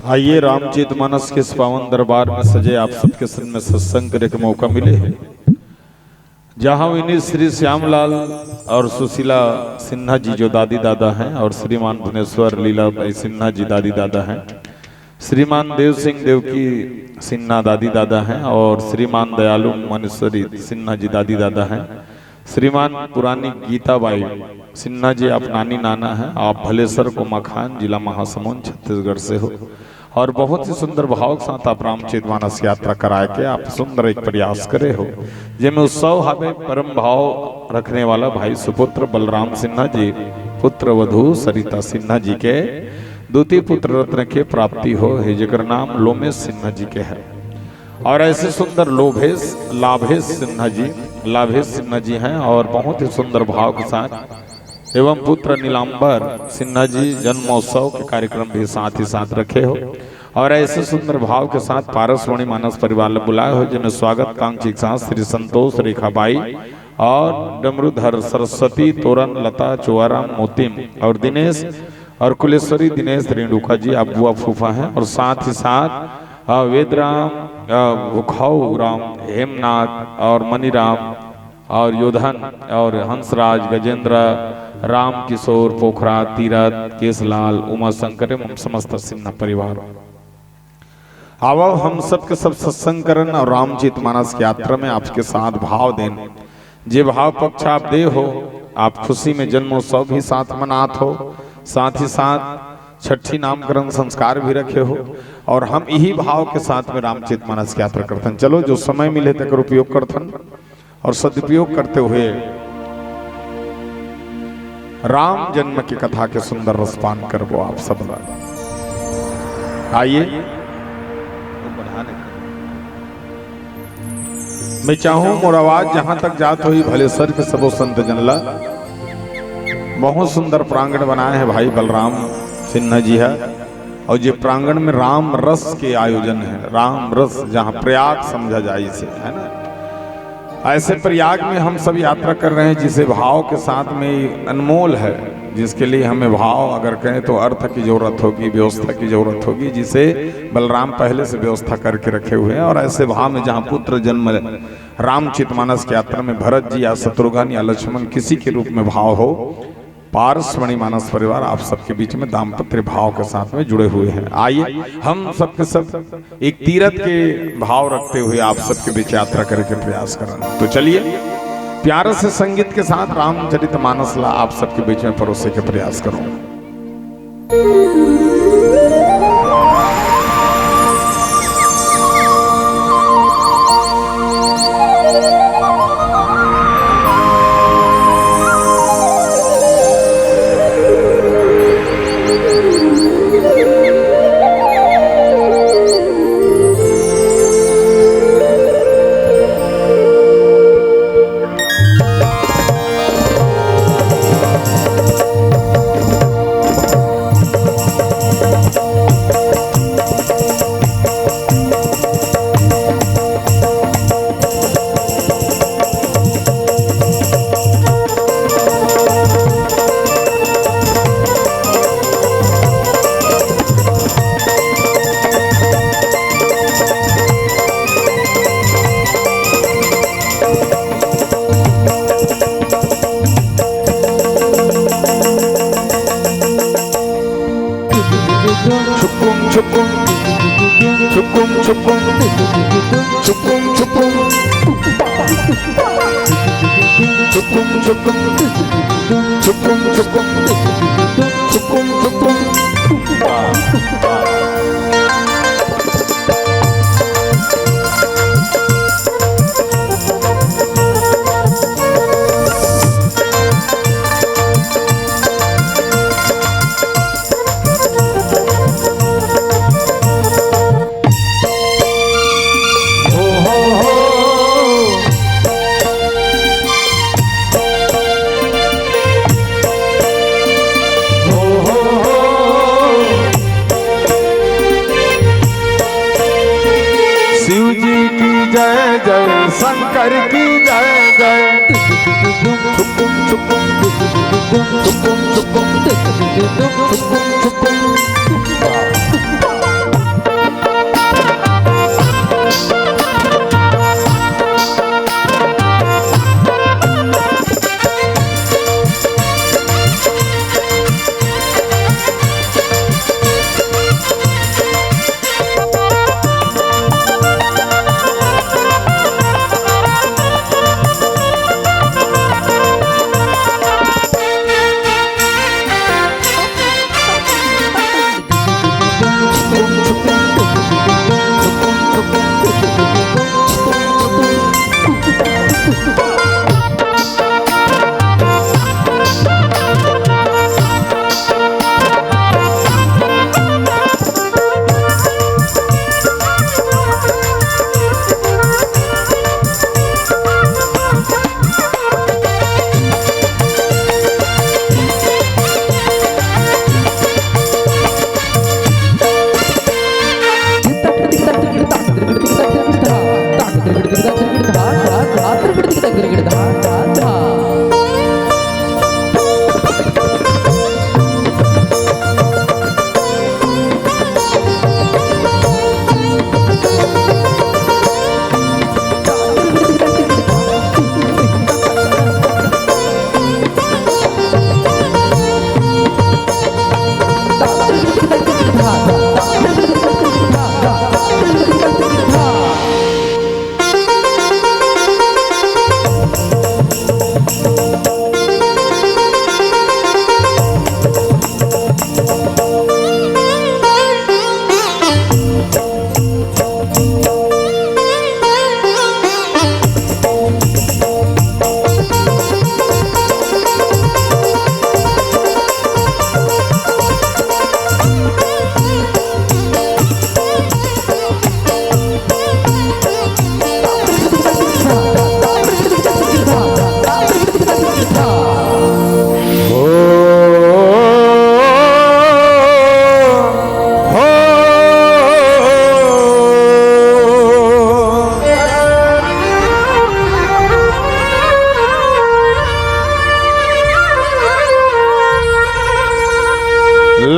आइए रामचरितमानस के इस पावन दरबार में सजे आप सबके सन में सत्संग करे का मौका मिले है, जहां विनीत श्री श्यामलाल और सुशीला सिन्हा जी जो दादी दादा हैं, और श्रीमान भुवनेश्वर लीला भाई सिन्हा जी दादी दादा हैं, श्रीमान देव सिंह देवकी सिन्हा दादी दादा हैं, और श्रीमान दयालु मनेश्वरी सिन्हा जी दादी दादा हैं, श्रीमान पुरानी गीताबाई सिन्हा जी आप नानी नाना हैं। आप भलेसर को मखान जिला महासमुंद छत्तीसगढ़ से हो, और बहुत ही सुंदर भाव के साथ आप रामचरितमानस यात्रा कराए के आप सुंदर एक प्रयास करे हो, जिसमें उत्सव हमें परम भाव रखने वाला भाई सुपुत्र बलराम सिन्हा जी पुत्र वधु सरिता सिन्हा जी के द्वितीय पुत्र रत्न के प्राप्ति हो है, जिकर नाम लोमेश सिन्हा जी के है। और ऐसे सुंदर लाभेश सिन्हा जी हैं, और बहुत ही सुंदर भाव के साथ एवं पुत्र नीलांबर सिन्हा जी जन्मोत्सव के कार्यक्रम भी साथ ही साथ रखे हो, और ऐसे सुंदर भाव के साथ पारसवाणी मानस परिवार ने बुलाए हो, जिन्हें स्वागत कांक्षी के साथ श्री संतोष रेखाबाई और डमरूधर सरस्वती तोरन लता चुआराम मोतिम और दिनेश और कुलेश्वरी दिनेश रेणुका जी आप बुआ फूफा हैं, और साथ ही साथ वेदराम भुखाऊ राम हेमनाथ और मणिराम और योधन और हंसराज गजेंद्र राम किशोर पोखरा तीरथ केसलाल उमा शंकर एवं समस्त सिन्हा परिवार। अब हम सब के सब सत्संग करन और रामचरितमानस की यात्रा में आपके साथ भाव देने जे भाव पक्ष आप दे हो, आप खुशी में जन्मोत्सव भी साथ मनात हो, साथ ही साथ छठी नामकरण संस्कार भी रखे हो, और हम यही भाव के साथ में रामचरितमानस की यात्रा करते हैं। चलो जो समय मिले तक उपयोग करथन और सदुपयोग करते हुए राम जन्म की कथा के सुंदर रसपान करबो आप सब। आइए मैं चाहूं मोर आवाज जहां तक जात हुई भलेसर के सबो संत जनला। बहुत सुंदर प्रांगण बनाए हैं भाई बलराम सिन्हा जी है, और ये प्रांगण में राम रस के आयोजन है, राम रस जहां प्रयाग समझा जाए इसे, है ना। ऐसे प्रयाग में हम सब यात्रा कर रहे हैं जिसे भाव के साथ में अनमोल है, जिसके लिए हमें भाव अगर कहें तो अर्थ की जरूरत होगी, व्यवस्था की जरूरत होगी, जिसे बलराम पहले से व्यवस्था करके रखे हुए हैं। और ऐसे भाव में जहां पुत्र जन्म रामचरितमानस की यात्रा में भरत जी या शत्रुघ्न या लक्ष्मण किसी के रूप में भाव हो, पारसवाणी मानस परिवार आप सबके बीच में दाम्पत्य भाव के साथ में जुड़े हुए हैं। आइए हम सबके सब एक तीरथ के भाव रखते हुए आप सबके बीच यात्रा करके प्रयास करना। तो चलिए प्यार से संगीत के साथ रामचरितमानस ला आप सबके बीच में परोसे के प्रयास करूंगा। शंकर की जय जय।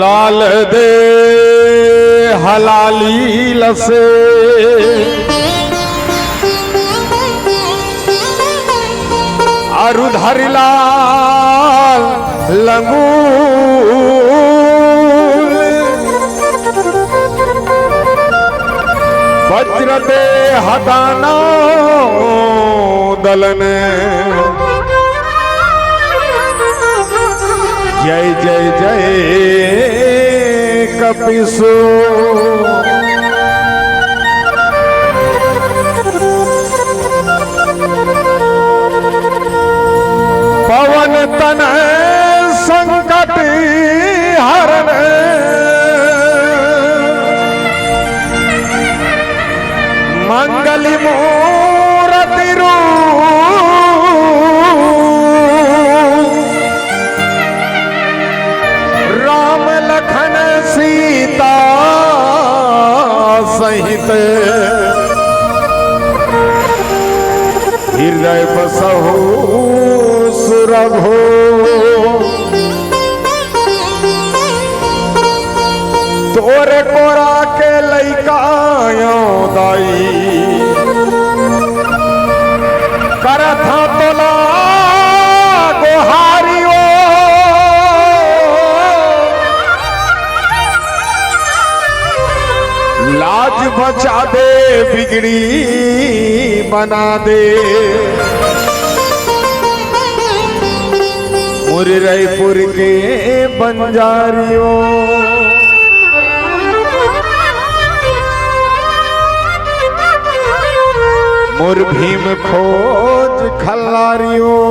लाल दे हलाली लसे अरुधरि लाल लंगूल वज्र दे हदाना दलन जय जय जय कपिसो पवन तन संकट हरण मंगली मूर्ति राम लखन सीता सहित हृदय बसहु सुरभो तोरे कोरा के लइकायो दाई करथा तोला गोहारियो लाज बचा दे बिगड़ी बना दे मुरैपुर के बंजारियों मुर भीम खोज खल्लारियों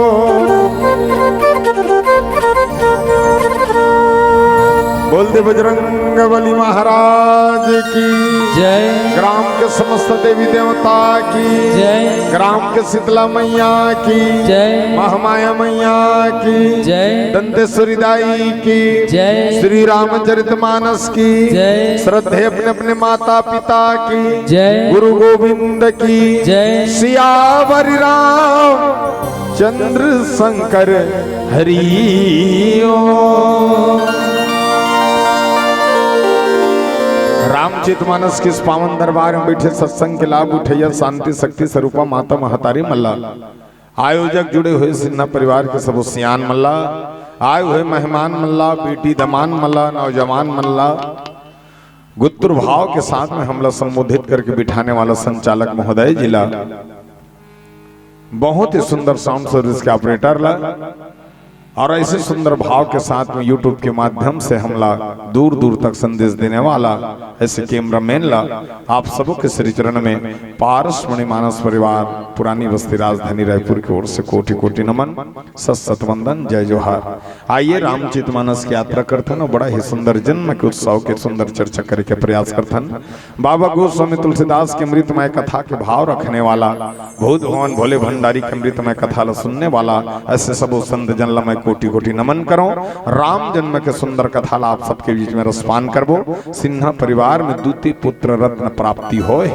बोल दे बजरंग बली महाराज की जय। ग्राम के समस्त देवी देवता की जय। ग्राम के शीतला मैया की जय। महामाया मैया की जय। दंतेश्वरी दाई की जय। श्री रामचरितमानस की जय। श्रद्धे अपने अपने माता पिता की जय। गुरु गोविंद की जय। सियावर राम चंद्र शंकर हरि ओम। रामचरितमानस के इस पावन दरबार में बैठे सत्संग के लाभ उठैया शांति शक्ति स्वरूपा माता महतारी मल्ला आयोजक जुड़े हुए सिन्हा परिवार के सब सियान मल्ला आए हुए मेहमान मल्ला बेटी दमान मल्ला नौजवान मल्ला गुत्तुर भाव के साथ में हमला संबोधित करके बिठाने वाला संचालक महोदय जिला बहुत ही सुंदर साउंड सर्विस के ऑपरेटर ला और ऐसे सुंदर भाव के साथ में यूट्यूब के माध्यम से हमला दूर दूर तक संदेश देने वाला ऐसे कैमरामैन ला आप सबों के श्री चरण में पारस मणिमानस परिवार पुरानी बस्ती राजधानी रायपुर की ओर से कोटि कोटि नमन सत वंदन जय जोहार। आइए रामचरितमानस की यात्रा करथन और बड़ा ही सुंदर जन्म के उत्सव के सुंदर चर्चा करे के प्रयास करथन। बाबा गोस्वामी तुलसीदास के अमृतमय कथा के भाव रखने वाला भूत भवन भोले भंडारी के अमृतमय कथा ला सुनने वाला ऐसे सब संत जन ला मैं कोटि कोटि नमन करो। राम जन्म के सुंदर कथा ला आप सबके बीच में रसपान करबो। सिन्हा परिवार में दूती पुत्र रत्न प्राप्ति होए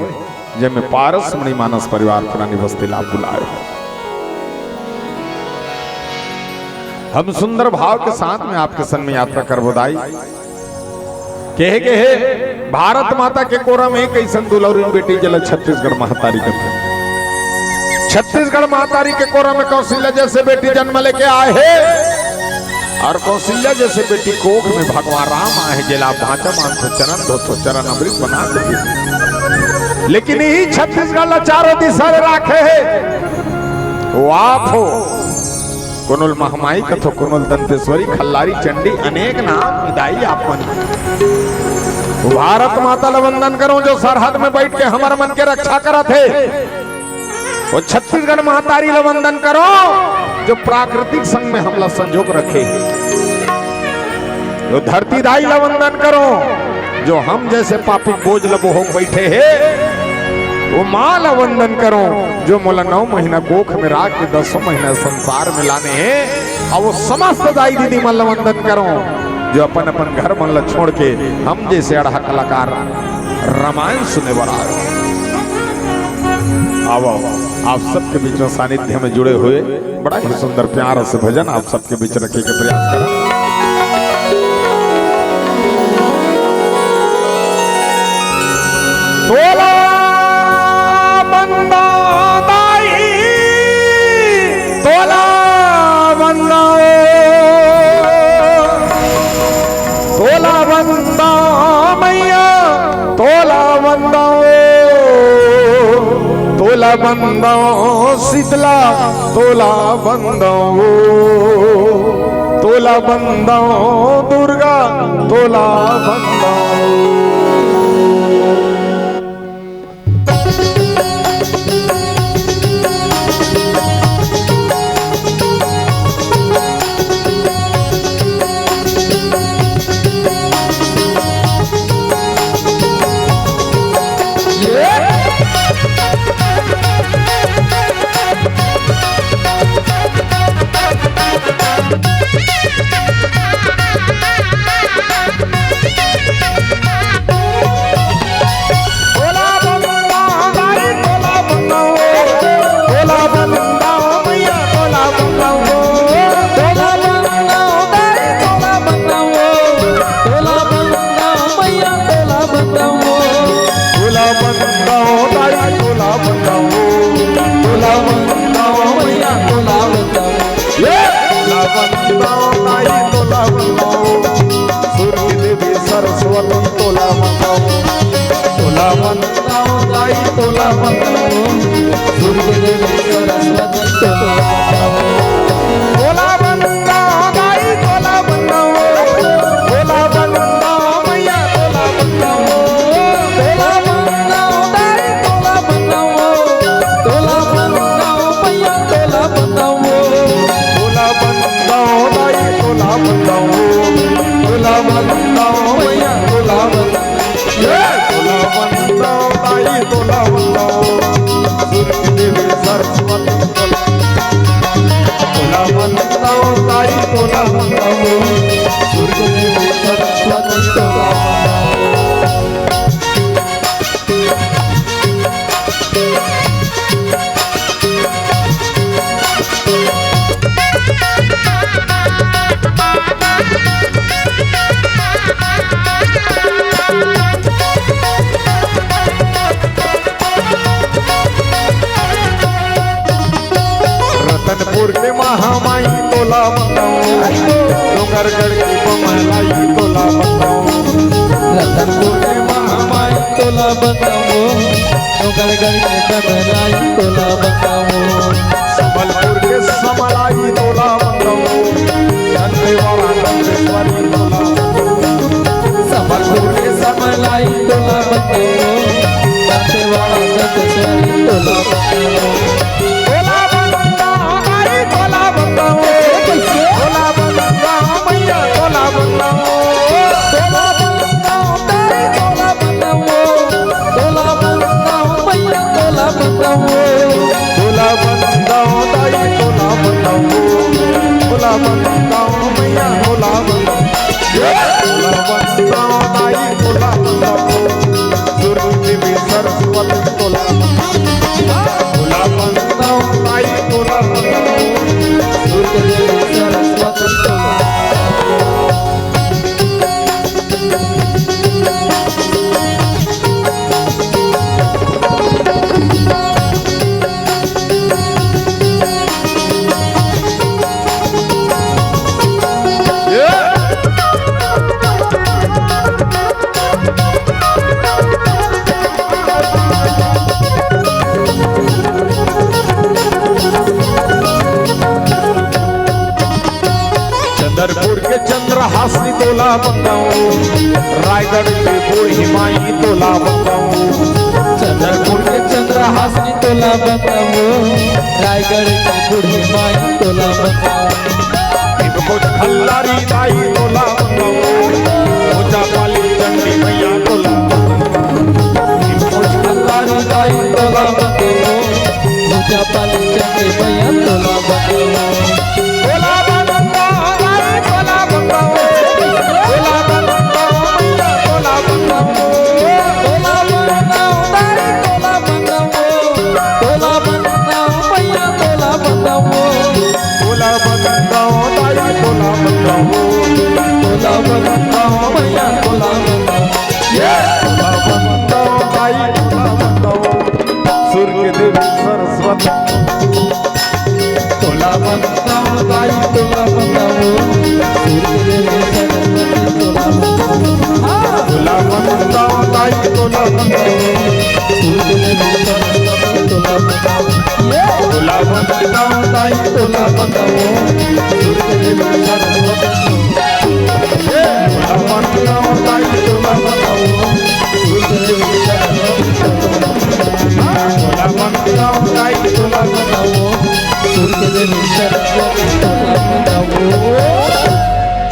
जब में पारस मणिमानस परिवार पुरानी बस्ती लाभ बुलाए हो। हम सुंदर भाव के साथ में आपके सन में यात्रा करबोदाई कहे भारत माता के कोरा में कैसन दुलौरीन बेटी जल छत्तीसगढ़ महतारी करते छत्तीसगढ़ महतारी के कोरा में कौशल्या जैसे बेटी जन्म लेके आए हैं और कौशल्या जैसे बेटी कोख में भगवान राम आए जिला भाचा मान तो चरण धो तो चरण अमृत बना दे। लेकिन ही छत्तीसगढ़ चारों दिशा राखे है वो आप हो कुनुल महामाई कथो कुनुल दंतेश्वरी खल्लारी चंडी अनेक नाम विदाई आपन। भारत माता ला वंदन करो जो सरहद में बैठ के हमारे मन के रक्षा करत है। वो छत्तीसगढ़ महतारी ला वंदन करो जो प्राकृतिक संग में हमला संजोग रखे। जो धरती दाई ला वंदन करो जो हम जैसे पापी बोझ लबो हो बैठे हैं। वो माँ ला वंदन करो जो मोला 9 महीना कोख में राख के 10 महीना संसार में लाने हैं। और वो समस्त दाई दीदी मन ला वंदन करो जो अपन अपन घर मन ला छोड़ के हम जैसे अढ़ा कलाकार रामायण सुने वाला है। आओ आप सबके बीच में सानिध्य में जुड़े हुए बड़ा ही सुंदर प्यार से भजन आप सबके बीच रखने के प्रयास करें। तोला बंदा दाई तोला बंदा मैया तोला बंदा शीतला तोला बंदा दुर्गा तोला बंदा। सरस्वती तोला दाई तोला दुर्गे देवी सरस्वती तोला दाई तोला मैया तोला दाई तोला मैया तोला दाई तोला मैया तोला दाई तोला दुर्गे देवी सरस्वती तोला दाई तोला दुर्गे देवी सरस्वती तोला। रतनपुर के महामाई तोला डोंगरगढ़ की बमलाई तोला रतनपुर के महामाई तोला डोंगरगढ़ के बमलाई तोला संबलपुर के समलाई तोला दंतेवाड़ा दंतेश्वरी तोला संबलपुर के समलाई तोला दंतेवाड़ा दंतेश्वरी तोला चंद्रपुर के चंद्रहासी तोला रायगढ़ के बूढ़ी माई तोला चंद्रपुर के चंद्रहासी तोला रायगढ़ के बूढ़ी माई तोला खल्लारी दाई तोला पाली चंडी मैया तोला खल्लारी दाई तोला पाली चंडी मैया तोला मैया तोला तोला बताओ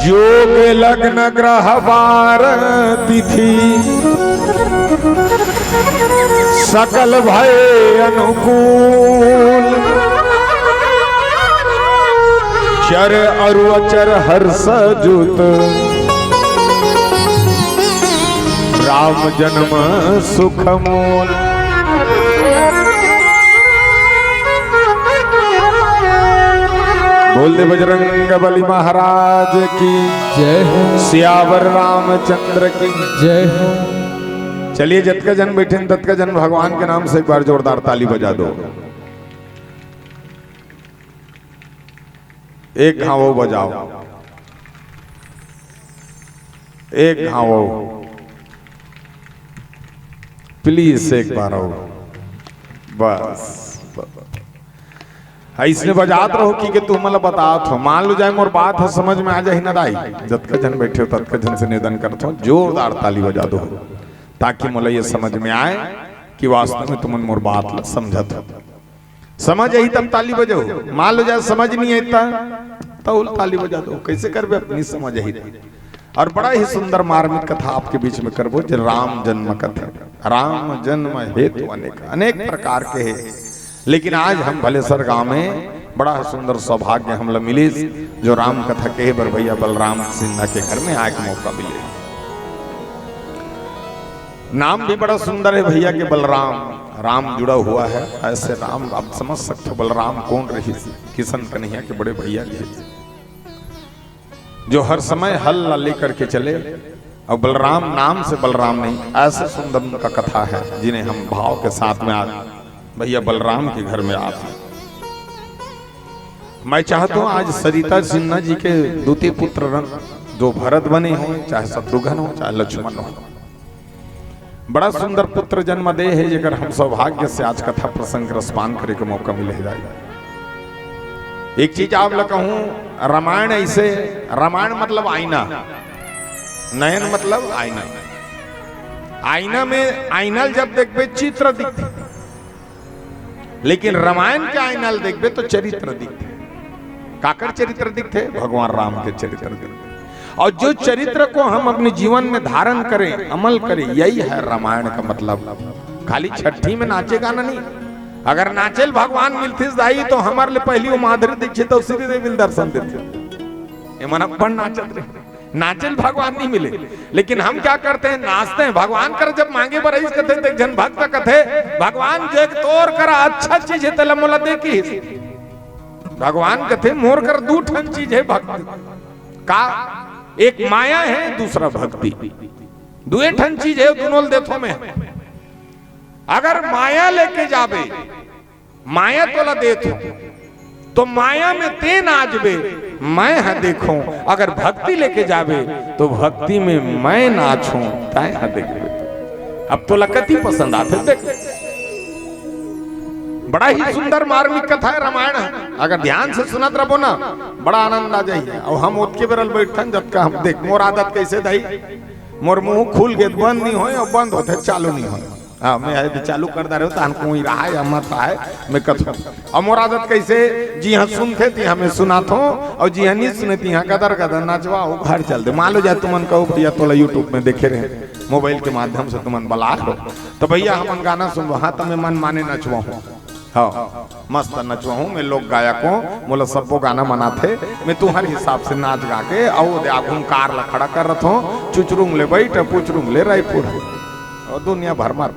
जोग लग्न ग्रह वार तिथि सकल भय अनुकूल चर अरु अचर हर्ष जुत राम जन्म सुख मूल। बोल दे बजरंग बली महाराज की जय हो। सियावर रामचंद्र की जय हो। चलिए जत का जन बैठे तत् का जन भगवान के नाम से एक बार जोरदार ताली बजा दो। एक घावो बजाओ, एक घावो प्लीज एक बार आओ बस। इसने बजात रहो कि तू मतलब बतात हो, मान लो जाए मोर बात है समझ में आ जाए न दाई। जत का जन बैठे हो तत् का जन से निवेदन करता हूँ जोरदार ताली बजा दो ताकि मुझे ये समझ में आए कि वास्तव में तुम मोर बात समझत हो। समझ आई तब ताली बजाओ, मान लो जाए समझ नहीं आता तो ताली बजा दो। कैसे करबे अपनी समझ आई। और बड़ा ही सुंदर मार्मिक कथा आपके बीच में करबो जो राम जन्म कथा। राम जन्म हेतु अनेक प्रकार के है, लेकिन आज हम भलेसर गांव में बड़ा सुंदर सौभाग्य हम लोग मिले जो राम कथा के बर भैया बलराम सिन्हा के घर में आए का मौका मिले। नाम भी बड़ा सुंदर है भैया के बलराम, राम जुड़ा हुआ है। ऐसे राम आप समझ सकते हो बलराम कौन रही, किशन कन्हैया के बड़े भैया के जो हर समय हल लेकर के चले। और बलराम नाम से बलराम नहीं, ऐसे सुंदर उनका कथा है जिन्हें हम भाव के साथ में आज भैया बलराम के घर में आते हैं। मैं चाहता हूं आज सरिता सिन्हा जी के द्वितीय पुत्र जो भरत बने हो, चाहे शत्रुघ्न हो चाहे लक्ष्मण हो, बड़ा सुंदर पुत्र जन्म दे है जेकर हम सौभाग्य से आज कथा प्रसंग रसपान करे के मौका मिले जाए। एक चीज आप लोग कहूं, रामायण ऐसे, रामायण मतलब आईना, नयन मतलब आईना। आईना में आईनल जब देखबे चित्र दिखते, लेकिन रामायण के आईनल देखबे तो चरित्र दिखते। काकर चरित्र दिखते? भगवान राम के चरित्र दिखते। और जो चरित्र को हम अपने जीवन में धारण करें, अमल करें, यही है रामायण का मतलब। खाली छठी में नाचे गाना नहीं। अगर नाचेल भगवान मिलते दाई तो हमारे लिए पहली वो माधुरी दीक्षित तो श्री देवी दर्शन देते। मन अपन नाचत रहे, नाचेल भगवान नहीं मिले। लेकिन हम क्या करते हैं, नाचते हैं। भगवान कर जब मांगे पर कथे देख जन भक्त कथे भगवान जो तोर कर अच्छा चीज है तला मोला दे की भगवान कथे मोर कर दू ठन चीज है भक्ति का, एक माया है दूसरा भक्ति। दुए ठन चीज है दोनों देथों में। अगर माया लेके जाबे, माया तोला देथो तो माया में ते नाचबे, मैं है देखो। अगर भक्ति लेके जाबे तो भक्ति में मैं नाचूं, ताए है देखबे। अब तो लकती पसंद आते देख। बड़ा ही सुंदर मार्मिक कथा है रामायण। अगर ध्यान से सुनत रहो ना बड़ा आनंद आ जाइए। और हम उतके बेरल बैठन जब का हम देख मोर आदत कैसे दई, मोर मुंह खुल गए बंद नहीं होए और बंद होते चालू नहीं होए। हाँ मैं आए चालू कर दे रहे हो तो हमको ही रहा है मत है मैं कथू। और मोर आदत कैसे जी हाँ सुनते थी हमें सुनात हो और जी हाँ नहीं सुने थी हाँ कदर कदर नाचवा वो घर चल दे। मान लो जाए तुमन कहो भैया तोला यूट्यूब में देखे रहे मोबाइल के माध्यम से तुमन बला लो तो भैया हम गाना सुनबो। हाँ तुम्हें मन माने नचवा हूँ, हाँ मस्त नचवा हूँ मैं। लोग गायक हूँ मोला सबको गाना मनाते मैं तुम्हारे हिसाब से नाच गा के आओ आगू कार ला खड़ा कर रहा हूँ। चुचरुंग ले बैठ पुचरुंग ले रायपुर और दुनिया भर मार।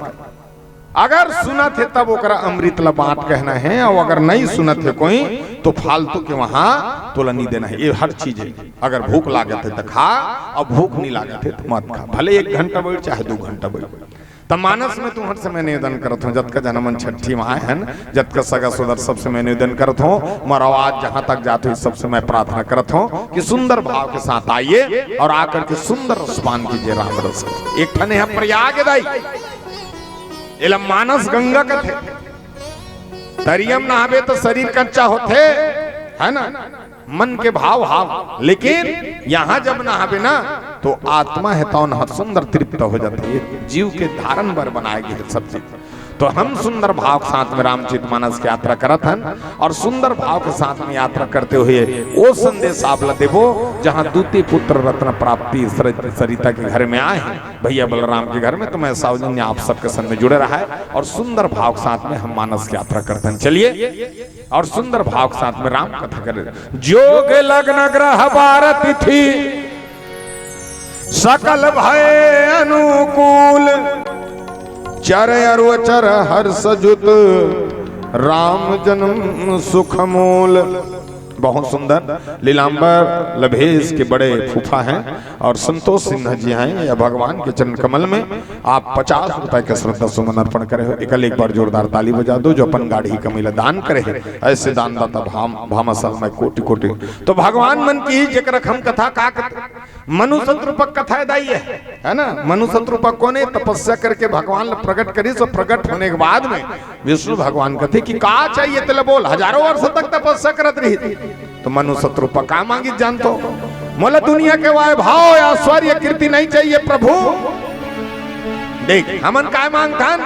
अगर सुना थे तब ओकरा अमृत ला बात कहना है, और अगर नहीं सुना थे कोई तो फालतू के वहां तोला नहीं देना है। ये हर चीज है। अगर भूख लागे थे तो खा और भूख नहीं लागे थे तो मत खा। भले 1 घंटा बैठ चाहे 2 घंटा बैठ। तब मानस में तुम्हारे से मैं निवेदन करता हूँ जत का जनमन छठी वहां है जत का सगा सुदर सबसे मैं निवेदन करता हूँ। मोर आवाज जहां तक जाते हुए सबसे मैं प्रार्थना करता हूँ कि सुंदर भाव के साथ आइए और आकर के सुंदर रसपान कीजिए राम रस। एक ठने है प्रयाग दाई एला मानस गंगा कथे तरियम नहावे तो शरीर कच्चा होते है ना, मन के भाव हाव। लेकिन यहाँ जब नहावे ना तो आत्मा है तो सुंदर तृप्त हो जाती है, जीव के धारण बर बनाएगी है सब चीज। तो हम सुंदर भाव के साथ में रामचरितमानस की यात्रा करत हन, और सुंदर भाव के साथ में यात्रा करते हुए वो संदेश आप ला देवो जहाँ दूती पुत्र रत्न प्राप्ति सरिता के घर में आए हैं, भैया बलराम के घर में। तो मैं सावजन्य आप सबके संग में जुड़े रहा है, और सुंदर भाव के साथ में हम मानस की यात्रा करते हैं। चलिए और सुंदर भाव के साथ में राम कथा करें। जोग लग्न ग्रह बार तिथि सकल भय अनुकूल, चर अरुचर हर्ष जुत राम जन्म सुख मूल। बहुत सुंदर लीलांबर लभेश के बड़े फूफा हैं और संतोष सिन्हा जी हैं। या भगवान के चरण कमल में आप 50 रुपए के श्रद्धा सुमन अर्पण करे हो। एक बार जोरदार ताली बजा दो। जो अपन गाड़ी का मिला दान करे है, ऐसे दानदाता भामासल में कोटि कोटि। तो भगवान मन की जकर हम कथा का मनु शत्रुपक कथा दाई है ना। मनु शत्रुपक कोने तपस्या करके भगवान प्रकट करी, सो प्रकट होने के बाद में विष्णु भगवान कथे कि का चाहिए तेल बोल। हजारों वर्ष तक तपस्या करत रही थी। तो मनु शत्रुपा का मांगी जानतो, मोला दुनिया के वैभव ऐश्वर्य कीर्ति नहीं चाहिए प्रभु। देख हमन काय मांगथन,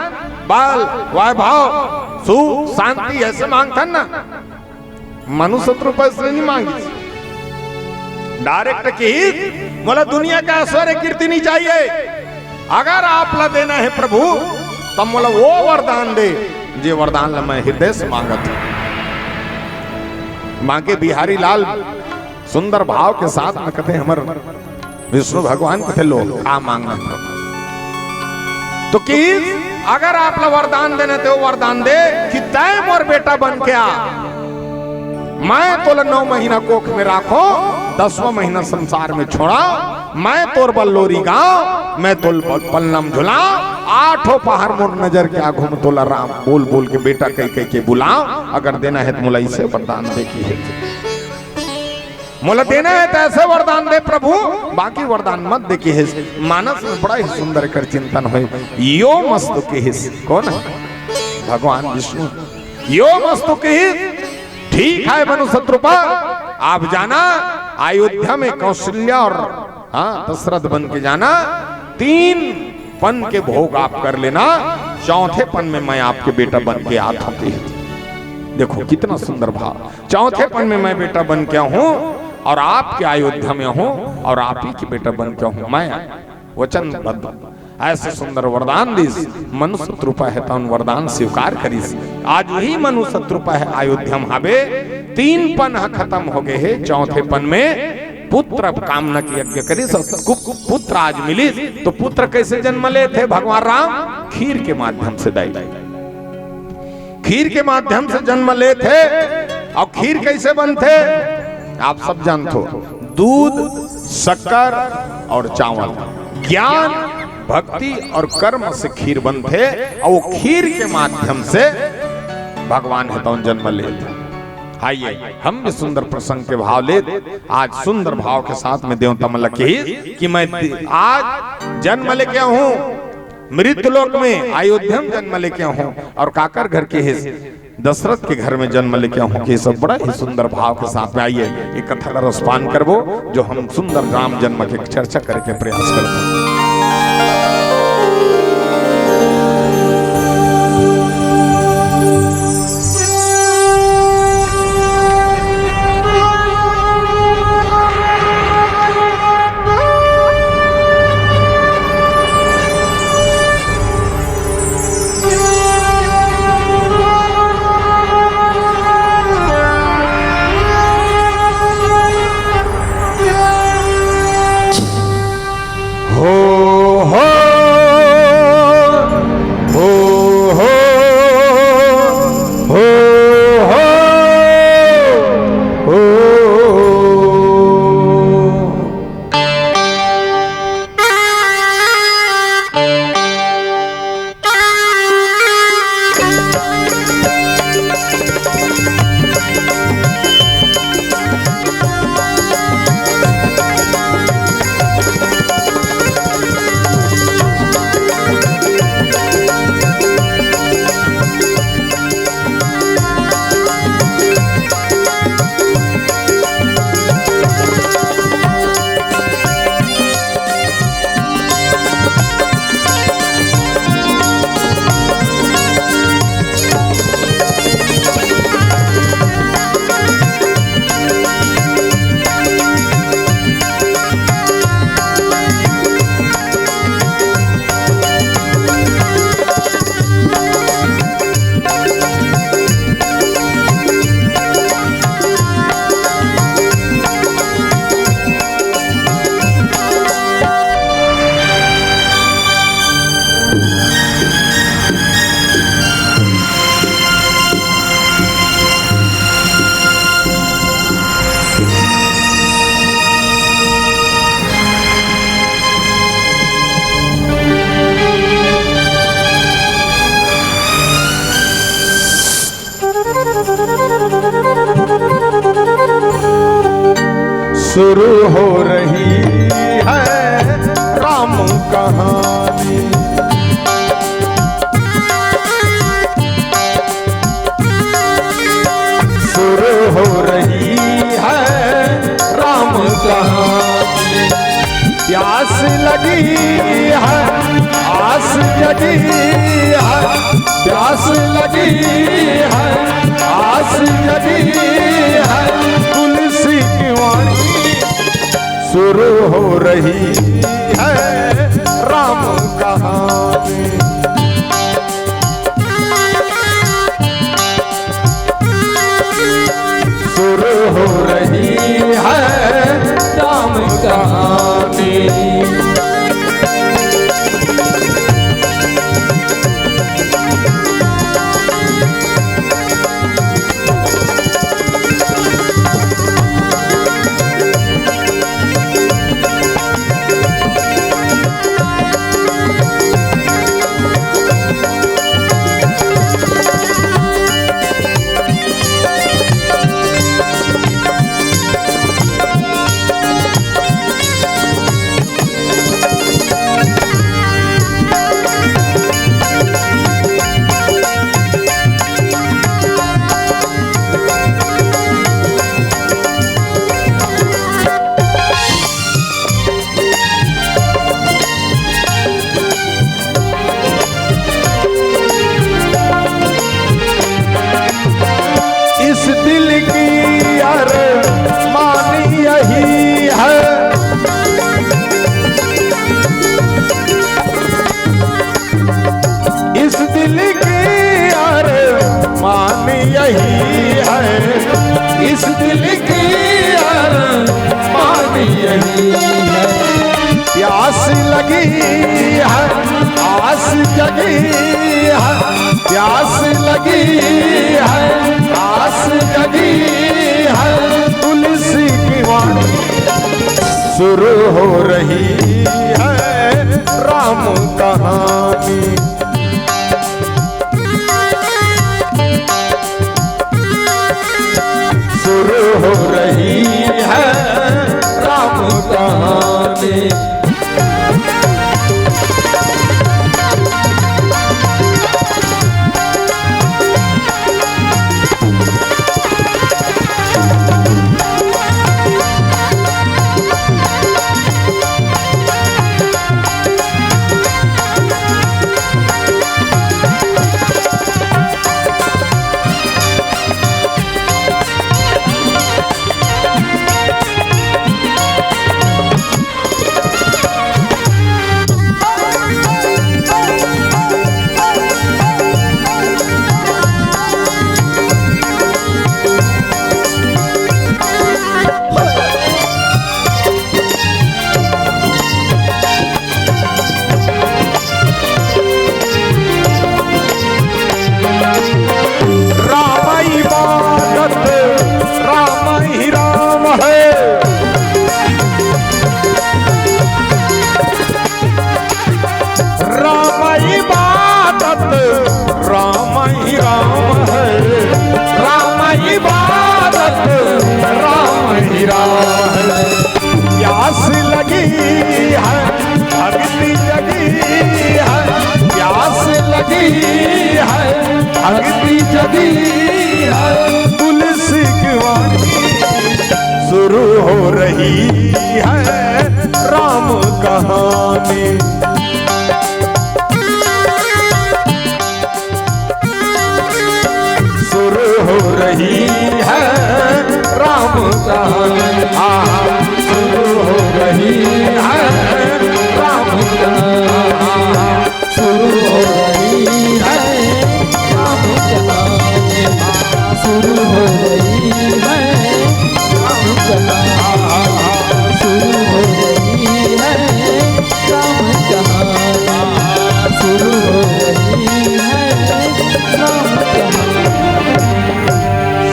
बल वैभव सुख शांति ऐसे मांगथन ना। मनु शत्रुपा से नहीं मांगी, डायरेक्ट की मोला दुनिया का ऐश्वर्य कीर्ति नहीं चाहिए। अगर आप ला देना है प्रभु तब मोला वो वरदान दे जे वरदान ला मैं हृदय से मांगत हूं। मांगे बिहारी लाल सुंदर भाव के साथ में कहते हमर विष्णु भगवान कहते लो आ मांगना। तो कि अगर आप ला वरदान देने तो वरदान दे कि तय मोर बेटा बन के आ, मैं तोला 9 महीना कोख में राखो, 10वां महीना संसार में छोड़ा, मैं तोर बल्लोरी गाँव, मैं तोल पलनम झुला, 8 पहाड़ मोर नजर के आगो में तोला राम बोल बोल के बेटा कह कह के बुलाओ। अगर देना है तो मोला इसे वरदान दे की है, मोला देना है तो ऐसे वरदान दे प्रभु, बाकी वरदान मत दे की है। मानस में बड़ा ही सुंदर कर चिंतन हो। यो मस्तु के हिस कौन है? भगवान विष्णु। यो मस्तु के हिस ठीक है मनु शत्रुपा, आप जाना अयोध्या में कौशल्या और दशरथ बन के जाना, 3 पन के भोग आप कर लेना, 4थे पन में मैं आपके बेटा बन के आता हूं। देखो कितना सुंदर भाव। 4थे पन में मैं बेटा बन के हूं और आपके अयोध्या में हूं और आप ही के बेटा बन के हूं। मैं वचन बद्ध ऐसे सुंदर वरदान दीस। मनु शत्रुपा है तो वरदान स्वीकार करीस। आज वही मनु शत्रुपा है अयोध्या में हावे, 3 पन खत्म हो गए है, 4थे पन में पुत्र कामना की यज्ञ करी, पुत्र आज मिली। तो पुत्र कैसे जन्म ले थे भगवान राम? खीर के माध्यम से दाई, खीर के माध्यम से जन्म ले थे। और खीर कैसे बनते आप सब जानते हो, दूध शक्कर और चावल, ज्ञान भक्ति और कर्म से खीर बनते। और वो खीर के माध्यम से भगवान है तो जन्म ले थे। आइए हम भी सुंदर प्रसंग के भाव ले आज सुंदर भाव के साथ में देवता मलक कि मैं आज जन्म लेके हूं मृतलोक में, अयोध्या में जन्म लेके हूं और काकर घर के है दशरथ के घर में जन्म लेके हूं। कि सब बड़ा ही सुंदर भाव के साथ में आइए एक कथा का रसपान करबो, जो हम सुंदर राम जन्म की चर्चा करके प्रयास करते हैं। हो शुरू हो रही है राम कहानी। शुरू हो रही है राम कहानी। प्यास लगी है आस जगी है, प्यास लगी है आस जगी है, तुलसी की वाणी शुरू हो रही है राम कहानी। शुरू हो रही है राम कहानी। इस दिल की अरमान यही है, प्यास लगी है आस जगी है, प्यास लगी है आस जगी है, तुलसी की वाणी शुरू हो रही है राम कहानी। शुरू हो रही है राम कहानी। प्यास लगी है भक्ति जगी है, प्यास लगी है भक्ति जगी है, तुलसी की वाणी शुरू हो रही है राम कहानी। शुरू हो रही है राम कहानी। शुरू हो रही है राम कहानी। शुरू हो रही है राम कहानी। शुरू हो रही है राम कहानी। शुरू हो रही है राम कहानी। शुरू हो रही है राम कहानी।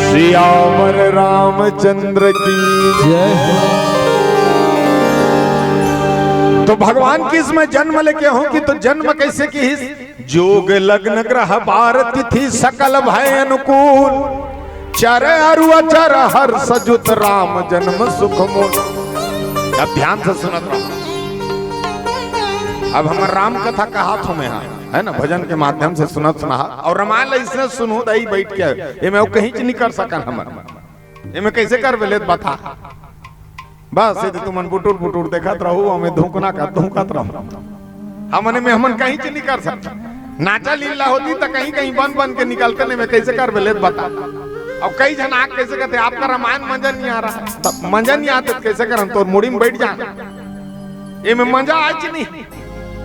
सियावर रामचंद्र की जय। तो भगवान की इसमें जन्म लेके हो कि तो जन्म कैसे की? जोग लग्न ग्रह बार तिथि सकल भय अनुकूल, चर अरु अचर हर सजुत राम जन्म सुख मोर। अब ध्यान से सुनत रहो। अब हम राम कथा कहा तुम्हें है ना, भजन के माध्यम से सुनत सुना और रामायण इसने सुनो दही बैठ के ये मैं कहीं नहीं कर सकन हमर ये मैं कैसे कर बेले बता बस ये तुमन बुटुर बुटुर देखत रहो हमें धोकना का धोकत रहो हमने में हमन कहीं नहीं कर सकता। नाचा लीला होती तो कहीं कहीं बन बन के निकलते नहीं मैं कैसे कर बेले बता। अब कई जन आग कैसे कहते आपका रामायण मजा नहीं आ रहा मजा नहीं आता कैसे कर तो मुड़ी में बैठ जा ये में मजा आज नहीं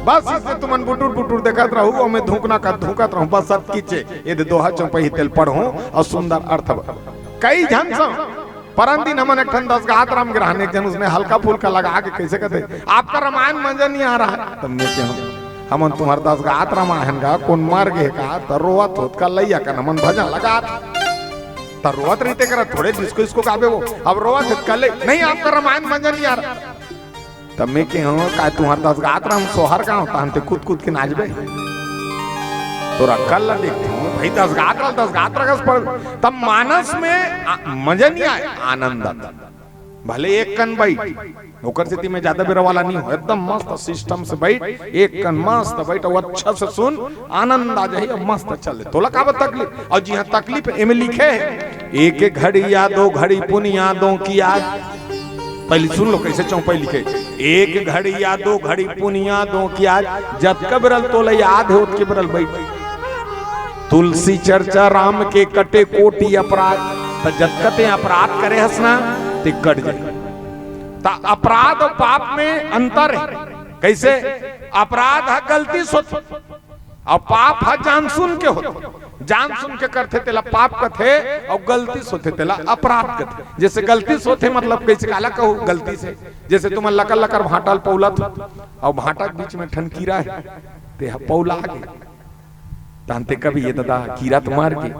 बस इससे तुमन बुटुर बुटुर देखत रहूं मैं धूकना का धूकत रहूं बस सब कीचे ये दोहा चौपाई तेल पढ़ूं और सुंदर अर्थ कई जन सो परम दिन हमन एक ठन 10 गात राम ग्रहण एक जन उसने हल्का फुल्का लगा के कैसे कहते आपका रामायण मजा नहीं आ रहा है तब मैं कहूं हमन तुम्हार 10 गात रामायण का कौन मार गए का तरोवत होत का लैया का हमन भजन लगा तरोवत रीते कर थोड़े जिसको इसको काबे वो अब रोवत कल नहीं आपका रामायण मजा नहीं आ रहा तब मैं के हूं का तुम्हार 10 गात राम सोहर का होता हंते कूद कूद के नाचबे तोरा कल देखते हूं भाई 10 गात रगस पर तब मानस में मजा नहीं आए आनंद आता भले एक कन बैठ ओकर स्थिति में ज्यादा बेरा वाला नहीं हो एकदम मस्त सिस्टम से बैठ एक कन मस्त बैठ और अच्छा से सुन आनंद आ जाए मस्त चले तोला का तकलीफ और जी हां तकलीफ एमे लिखे है एक एक घड़ी यादों घड़ी पुन यादों की याद पहले सुन लो कैसे चौपाई लिखे एक घड़ी यादों घड़ी पुन यादों की याद जब कबरल तोले याद है उसके बरल बैठ तुलसी चर्चा राम के कटे कोटि अपराध तो जब कते अपराध करे हंसना तो कट जाए ता अपराध और पाप में अंतर है कैसे अपराध है गलती सोच और पाप है जान सुन के होते जान सुन के करते तेला पाप कथे और गलती सोते तेला अपराध कथे जैसे गलती सोते मतलब कैसे काला कहू गलती से जैसे तुम लकर लकर भाटल पौलत और भाटा के बीच में ठनकीरा है ते पौला गए तानते कभी ये दादा कीरा तो मार के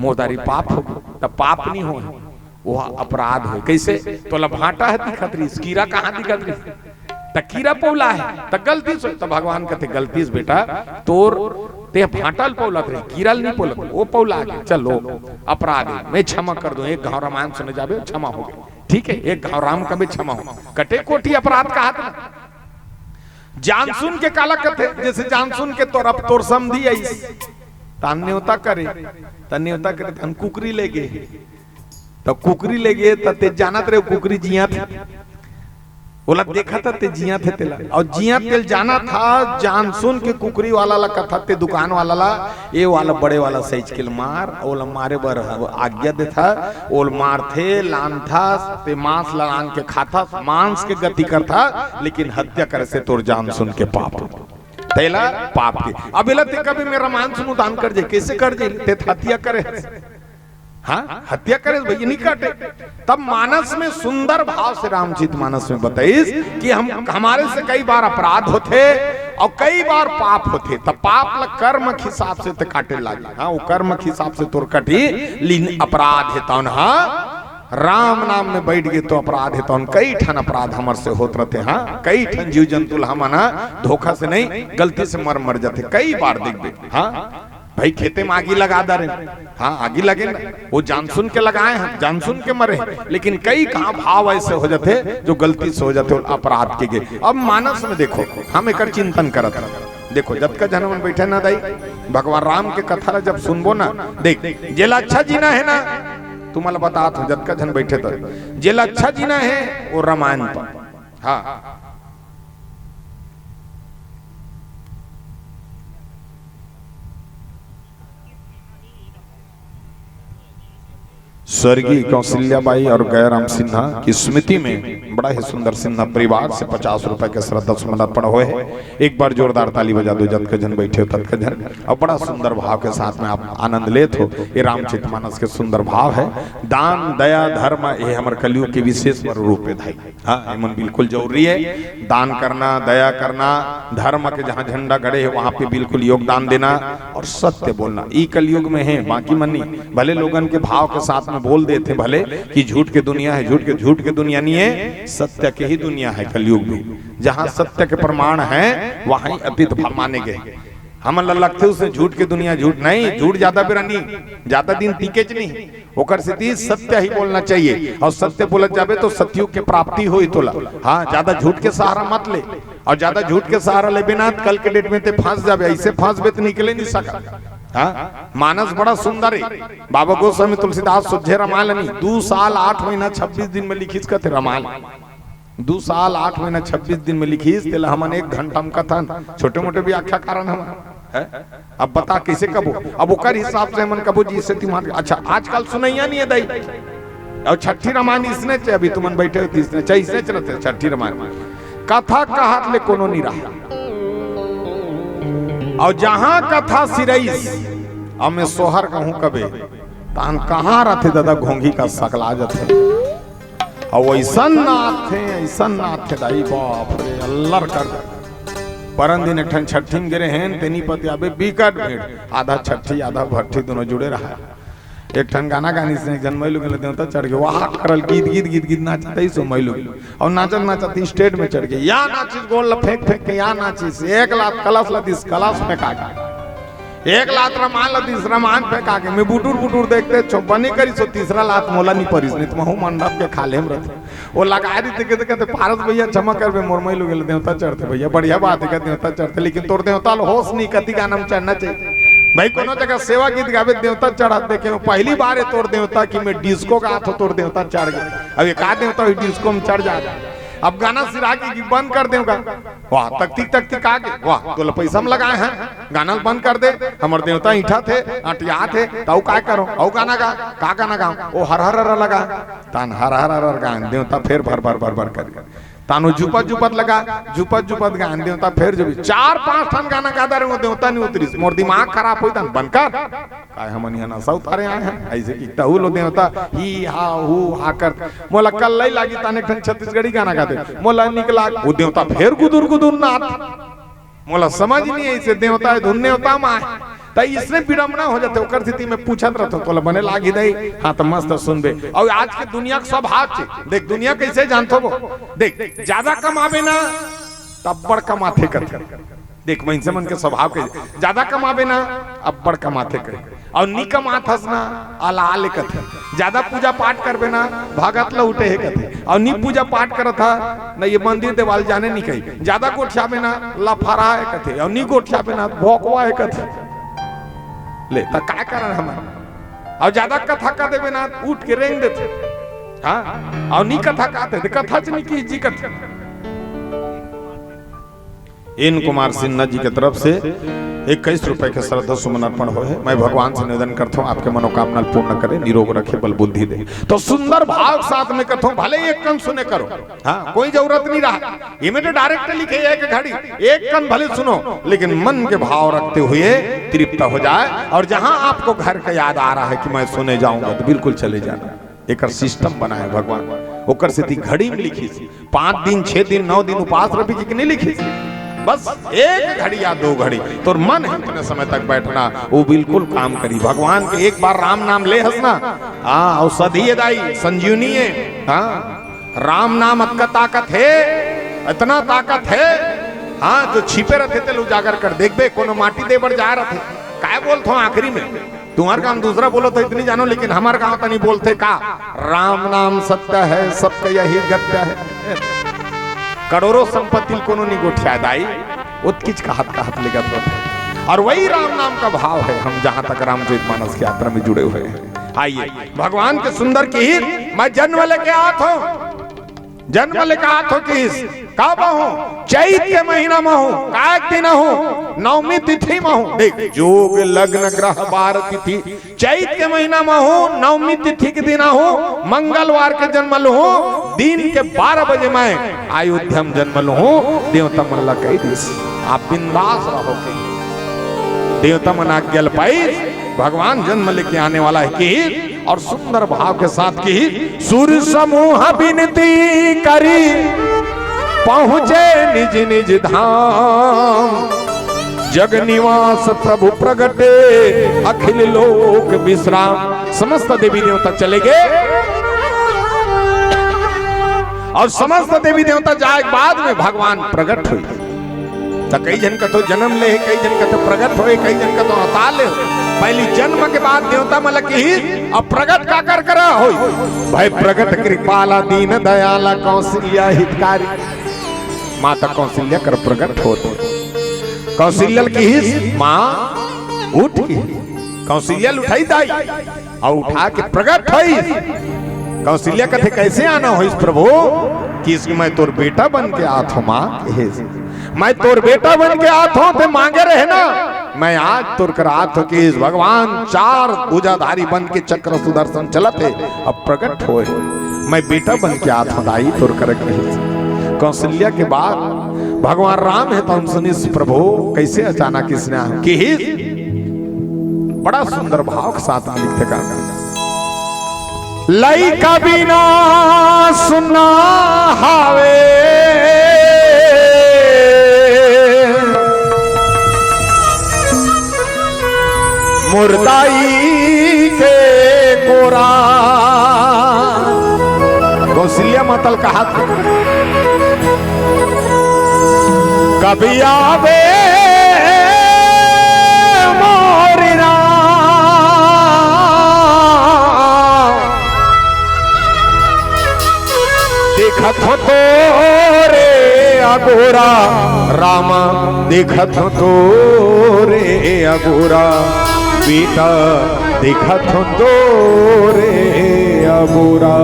मोदारी पाप हो तब पाप नहीं हो वो अपराध है कैसे तो भाटा है दिखत रही कीरा कहाँ दिखत रही कीरा पौला है तो गलती से तो भगवान कहते गलती से बेटा तोर ते भाटल पौलत रही कीरल नहीं पौलत वो पौला गया चलो अपराध है मैं क्षमा कर दूं एक घाव रामायण सुने जाबे क्षमा हो गई ठीक है एक घाव राम का भी क्षमा हो कटे कोटि अपराध कहा था जान सुन के काला कथे जैसे जान सुन के तोर अब तोर समझी आई तान्योता करे तन्योता करे तन कुकरी ले गए तो कुकरी ले गए ते जानत रहे कुकरी जिया थे बोला देखा था ते जिया थे तेला और जिया तेल जाना था जान सुन के कुकरी वाला ला कथा ते दुकान वाला ला ये वाला बड़े वाला सही के मार ओला मारे बर आज्ञा दे था ओल मार थे लान था ते मांस लगान के खाता मांस के गति करता लेकिन हत्या करे से तोर जान सुन के पाप तेला पाप के अब इला ते कभी मेरा मान सुनु दान कर जे कैसे कर जे ते हत्या करे हाँ हत्या करे भैया नहीं काटे तब मानस में सुंदर भाव से रामचरित मानस में बताइस कि हम हमारे से कई बार अपराध होते और कई बार पाप होते तब पाप ल कर्म के हिसाब से ते काटे लागे हाँ वो कर्म के हिसाब से तोर कटी लीन अपराध है तौन हाँ राम नाम में बैठ गए तो अपराध है तौन कई ठन अपराध हमारे से होते रहते हाँ कई ठन जीव जंतु हम ना धोखा से नहीं गलती से मर जाते कई बार देख दे हाँ भाई खेते में आगी लगा दे हाँ आगी लगे वो जान सुन के लगाए हैं जान सुन के मरे लेकिन कई कहाँ भाव ऐसे हो जाते जो गलती से हो जाते अपराध के गए अब मानस में देखो हम एक चिंतन करत देखो जब का जन्म बैठे ना दाई भगवान राम के कथा जब सुनबो ना देख जेला अच्छा जीना है ना तुम्हारा बता जब का जन बैठे तो जेला अच्छा जीना है वो रामायण पर हाँ स्वर्गीय कौशल्याबाई और गयाराम सिन्हा की स्मृति में बड़ा ही सुंदर सिन्हा परिवार से 50 रुपए के श्रद्धा समर्पण हुए हैं। एक बार जोरदार ताली बजा दो जब का जन बैठे हो तब का जन और बड़ा सुंदर भाव के साथ में आप आनंद लेते हो। ये रामचरित मानस के सुंदर भाव है दान दया धर्म ये हमारे कलयुग के विशेष रूप है भाई हाँ मन बिल्कुल जरूरी है दान करना दया करना धर्म के जहाँ झंडा गड़े है वहां पे बिल्कुल योगदान देना और सत्य बोलना ई कलयुग में है बाकी मन नहीं भले लोगन के भाव के साथ में बोल देते भले कि झूठ के दुनिया है झूठ के दुनिया नहीं है सत्य के ही दुनिया है कलयुग में जहां सत्य के प्रमाण है वहां अतीत माने गए हम लगते उसे झूठ की दुनिया झूठ नहीं, झूठ ज्यादा बिरानी ज्यादा दिन टिके नहीं। ओकर स्थिति सत्य ही बोलना चाहिए और सत्य बोलत जाबे तो सत्युग के प्राप्ति होई तोला। हाँ, ज्यादा झूठ के सहारा मत ले और ज्यादा झूठ के सहारा ले बिना कल के डेट में ते फंस जाबे। ऐसे फंस बे तो निकले नहीं सका। हाँ, मानस बड़ा सुंदर है। बाबा गोस्वामी तुलसीदास सुझे रामायण 2 साल 8 महीना 26 दिन में लिखिस कथे रामायण। 2 साल 8 महीना 26 दिन में लिखिस तेला हमन 1 घंटा में कथन छोटे मोटे भी आख्या कारण हम है। अब बता कैसे कबो, अब ओकर हिसाब से हमन कबो जी से तुम्हारे। अच्छा, आजकल सुनैया नहीं है दाई और छठी रामायण इसने चे अभी तुमन बैठे हो इसने चे इसने चलते छठी रामायण कथा कहत ले कोनो नहीं रहा। और जहां कथा सिरईस अब मैं सोहर कहूं कबे तान कहां रहते दादा घोंघी का सकला जाते और वैसन नाथ थे दाई बाप रे अल्लाह कर। परन दिन एक छठी में गिरे हैं तेनी पति आबे बिकट भीड़, आधा छठी आधा भट्ठी दोनों जुड़े रहा। एक ठन गाना गानी से जन्मैलू के देवता चढ़ गए वाह करल गीत गीत गीत गीत नाचते ही सो मैलू और नाचत नाचत स्टेज में चढ़ गए। या नाचिस गोल फेंक फेंक के या नाचिस 1 लात कलश लदिस कलश फेंका के 1 लात रामायण लदिस रामायण फेंका के मैं बुटुर बुटुर देखते चौपनी करी सो 3रा लात मोला नहीं परिस नहीं तो महू मंडप के खाले में रहते वो लगा दी थे कहते पारस भैया चमक कर मोरमई लोग देवता चढ़ते भैया बढ़िया बात है देवता चढ़ते लेकिन तोर देवता होश नहीं कति गाना में चढ़ना चाहिए भाई। कोनो जगह सेवा गीत गावे देवता चढ़ा देखे पहली बार है तोर देवता की मैं डिस्को का हाथ तोर देवता चढ़ गया। अब एक देवता डिस्को में चढ़ जा अब गाना सिरा की बंद कर देगा वाह तकती आगे वाह तो पैसा में लगाए हैं गाना बंद कर दे। हमारे देवता ईठा थे अटिया थे तो का करो औ गाना गा का गाना गाओ ओ हर हर लगा तान हर हर गान देवता फिर भर भर भर भर कर तानो जुपत जुपत लगा जुपत गान देवता फिर जो 4-5 ठन गाना गादा रहे देवता नहीं उतरी मोर दिमाग खराब होई तन बंद कर काय हमन यहाँ नशा उतारे आए हैं ऐसे की तहु लो देवता ही हा हु हा कर मोला कल लई लागी ताने ठन छत्तीसगढ़ी गाना गाते मोला निकला वो देवता फिर गुदुर गुदुर नाथ मोला समझ नहीं ऐसे देवता धुन देवता मां तई इसने विडंबना हो जाते ओकर स्थिति में पूछत रहतो तोला बने लागी दई। हां तो मस्त सुनबे और आज के दुनिया का स्वभाव छे देख दुनिया कैसे जानतो वो देख ज्यादा कमावे ना तब बड़ कमाथे कर देख मनसे मन के स्वभाव के ज्यादा कमावे ना अब बड़ कमाथे करे और नी कमाथस ना आला आले कथे ज्यादा पूजा पाठ करबे ना भगत ल उठे है कथे और नी पूजा पाठ करत था ना ये मंदिर देवाल जाने नहीं कही ज्यादा गोठियाबे ना लफरा है कथे और नी गोठियाबे ना भोकवा है कथे ले तो क्या कारण हमारा और ज्यादा कथा का देवे ना उठ के रेंग देते। हाँ और नी कथा कहते थे कथा च नहीं की जी कथा। इन कुमार सिन्हा जी की तरफ से 21 रुपए के श्रद्धा सुमन अर्पण हो है। मैं भगवान से निवेदन करता हूँ आपके मनोकामना पूर्ण करे निरोग रखे बल बुद्धि दे। तो सुंदर भाव साथ में कथो भले एक कन सुने करो हाँ कोई जरूरत नहीं रहा ये मेरे डायरेक्ट लिखे एक घड़ी एक कन भले सुनो लेकिन मन के भाव रखते हुए तृप्त हो जाए। और जहां आपको घर का याद आ रहा है कि मैं सुने जाऊंगा तो बिल्कुल चले जाना। एक सिस्टम बना है भगवान ओकर से घड़ी में लिखी 5 दिन 6 दिन 9 दिन उपास रखी कि नहीं लिखी बस 1 घड़ी या 2 घड़ी तो मन है इतने समय तक बैठना वो बिल्कुल काम करी। भगवान के एक बार राम नाम ले हंसना हाँ औषधि दाई संजीवनी है। हाँ राम नाम अतका ताकत है इतना ताकत है। हाँ जो छिपे रहते थे उजागर कर देख बे कोनो माटी दे बढ़ जा रहे थे काय बोलते हो आखिरी में तुम्हारे काम दूसरा बोलो तो इतनी जानो लेकिन हमारे गांव तो नहीं बोलते का राम नाम सत्य है सबका यही गत्य है। करोड़ों संपत्ति कोनो नहीं गोठिया दाई उत्किच का हाथ लेकर और वही राम नाम का भाव है। हम जहां तक रामचरितमानस की यात्रा में जुड़े हुए हैं आइए भगवान के सुंदर की हित मैं जन्म लेके आत हूं जन्म लेके आत हो किस का हूं चैत के महीना में हूं काय दिन हूं नवमी तिथि में हूं देख जोग लग्न ग्रह बार तिथि चैत के महीना में हूं नवमी तिथि के दिन हूं मंगलवार के जन्मल हूं दिन के 12 बजे मैं अयोध्या में जन्मल हूं। देवता मन ला कही दिस आप बिंदास रहो के देवता मन आज्ञा पाई भगवान जन्म लेके आने वाला है कि और सुंदर भाव के साथ की सूर्य समूह विनती करी पहुंचे निज निज धाम जग निवास प्रभु प्रगटे अखिल लोक विश्राम। समस्त देवी देवता चले गए और समस्त देवी देवता जाए बाद में भगवान प्रकट हुई। तो कई जन का तो जन्म ले, कई जन का तो प्रगट होए, कई जन का तो अवतार ले। पहली जन्म के बाद देवता मलक ही अब प्रगट का कर करा हो भाई। प्रगट कृपाला दीन दयाला कौशल्या हितकारी, माता कौशल्या कर प्रगट होते। कौशल्या की ही माँ उठ की कौशल्या उठाई दाई और उठा के प्रगट हुई। कौशल्या कथे कैसे आना हो इस प्रभु कि मैं तोर बेटा बन के आत हूं माँ, मैं तोर बेटा बन के आत हूं ते मांगे रहे ना। मैं आज तोर कर आत हो कि भगवान चार भुजाधारी बन के चक्र सुदर्शन चलते अब प्रकट होए, मैं बेटा बन के आत हूं दाई तोर कर कही। कौशल्या के बाद भगवान राम है तो सुनी प्रभु कैसे अचानक इसने कि बड़ा सुंदर भाव के साथ में लिखते का लई का बिना सुना हावे मुर्दाई के कोरा। कौशल्या मतल कहा था कभी आवे मोरिना देखत हो तो रे अगोरा राम, देखत हो तो रे अगोरा बेटा, देखत हो तो रे अगोरा।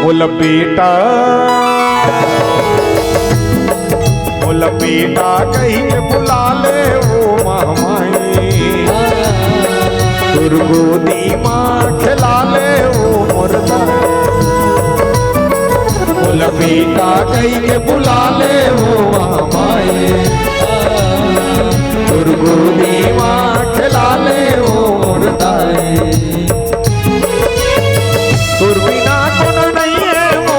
बोल बेटा कहीं बुला ले वो मामाई, दुर्गोदी माँ खिला ले वो मुर्दा। बोल बेटा कहीं बुला ले वो मामाई, दुर्गोदी माँ खिला ले वो मुर्दा। बिना कौन नहीं है वो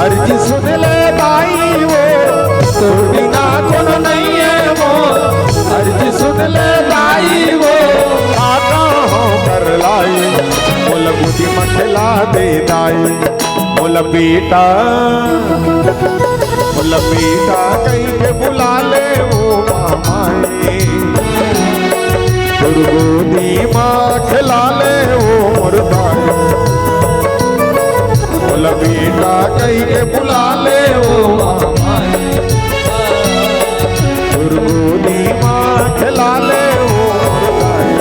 अर्जी सुन ले दाई वो, तुर बिना कौन नहीं है वो अर्जी सुन ले दाई वो। आता हो कर लाई बोल बुद्धि मखला दे दाई। बोल बेटा कहीं के बुला ले वो मामाई, दुर्गोदी माँ खिला ले वो मुर्दाई। बोल बेटा कहीं के बुला ले वो मामाई, दुर्गोदी माँ खिला ले वो मुर्दाई।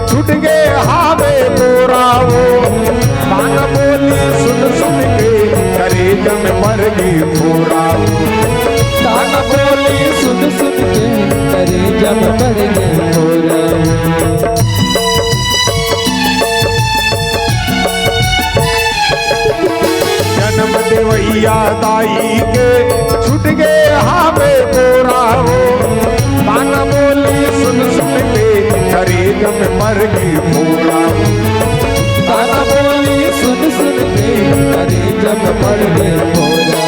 छुट गए हावे तोरा वो ताना बोली सुन सुन के करे जम मर गई पूरा। ताना बोली सुन सुन के करे जम मर गई पूरा। जन्म देवैया दाई के छुट गए हावे तोरा वो ताना बोली सुन सुन के करे जम मर गई पूरा। ताना बोली सुन सुन के करे जम मर गई पूरा।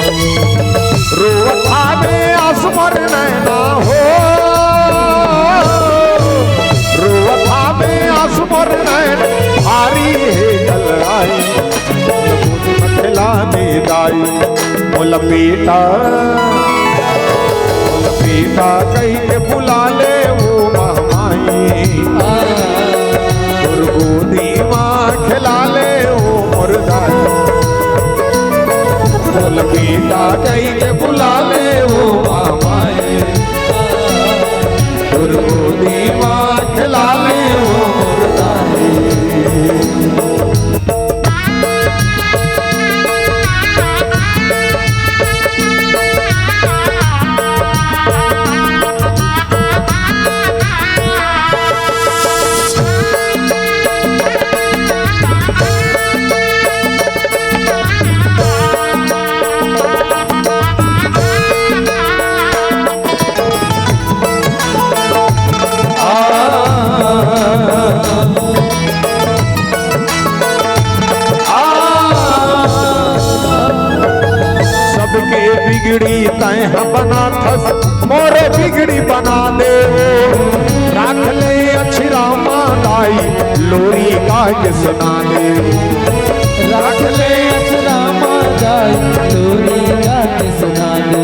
रोवता में आसमर नैना हो, रोवता में आसमर नैना भारी है जल आई। मखला दे दाई बोल बेटा कहीं के बुला ले वो मामाई, दुर्गोदी माँ खिला ले वो मुर्दाई। बोल बेटा कहीं के बुला ले वो मामाई, तय बना थस मोरे बिगड़ी बना दे राख ले अछरा मादाई लोरी गा के सुना दे राख ले अछरा मादाई लोरी गा के सुना दे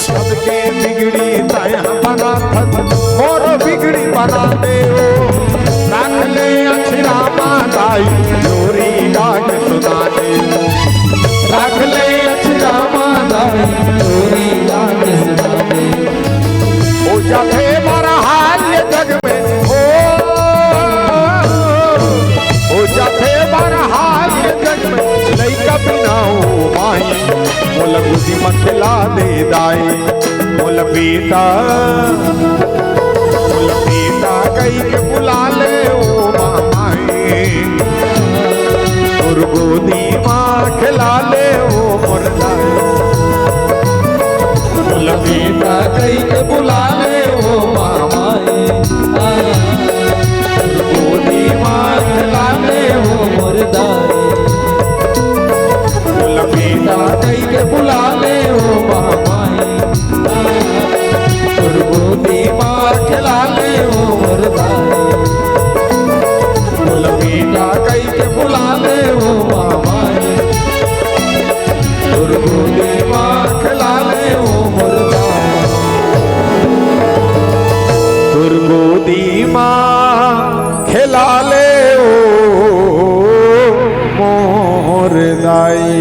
सबके बिगड़ी तय बना थस मोरे बिगड़ी बना दे राख ले अछरा मादाई लोरी गा के सुना दे राख ले अछरा मादाई लोरी गा के सुना दे ओ जाते बड़ा हाल ये जग में ओ जाते बड़ा हाल ये जग में लइका बिना हो माई मोल गुदी मखला दे दाई मोल बेटा कई के बुला ले ओ माई और गोदी माँ खिला ले ओ मोर दाई मोल बेटा कई के बुला ले ओ मामाई गोदी माँ खिला ले ओ मुर्दारी मोल बेटा कई के बुला ले ओ मामाई गोदी माँ खिला ले ओ मुर्दारी मोल बेटा कई के बुला ले ओ मामाई गोदी माँ खिला ले ओ मुर्दारी गोदी माँ खिला ले ओ मोर दाई।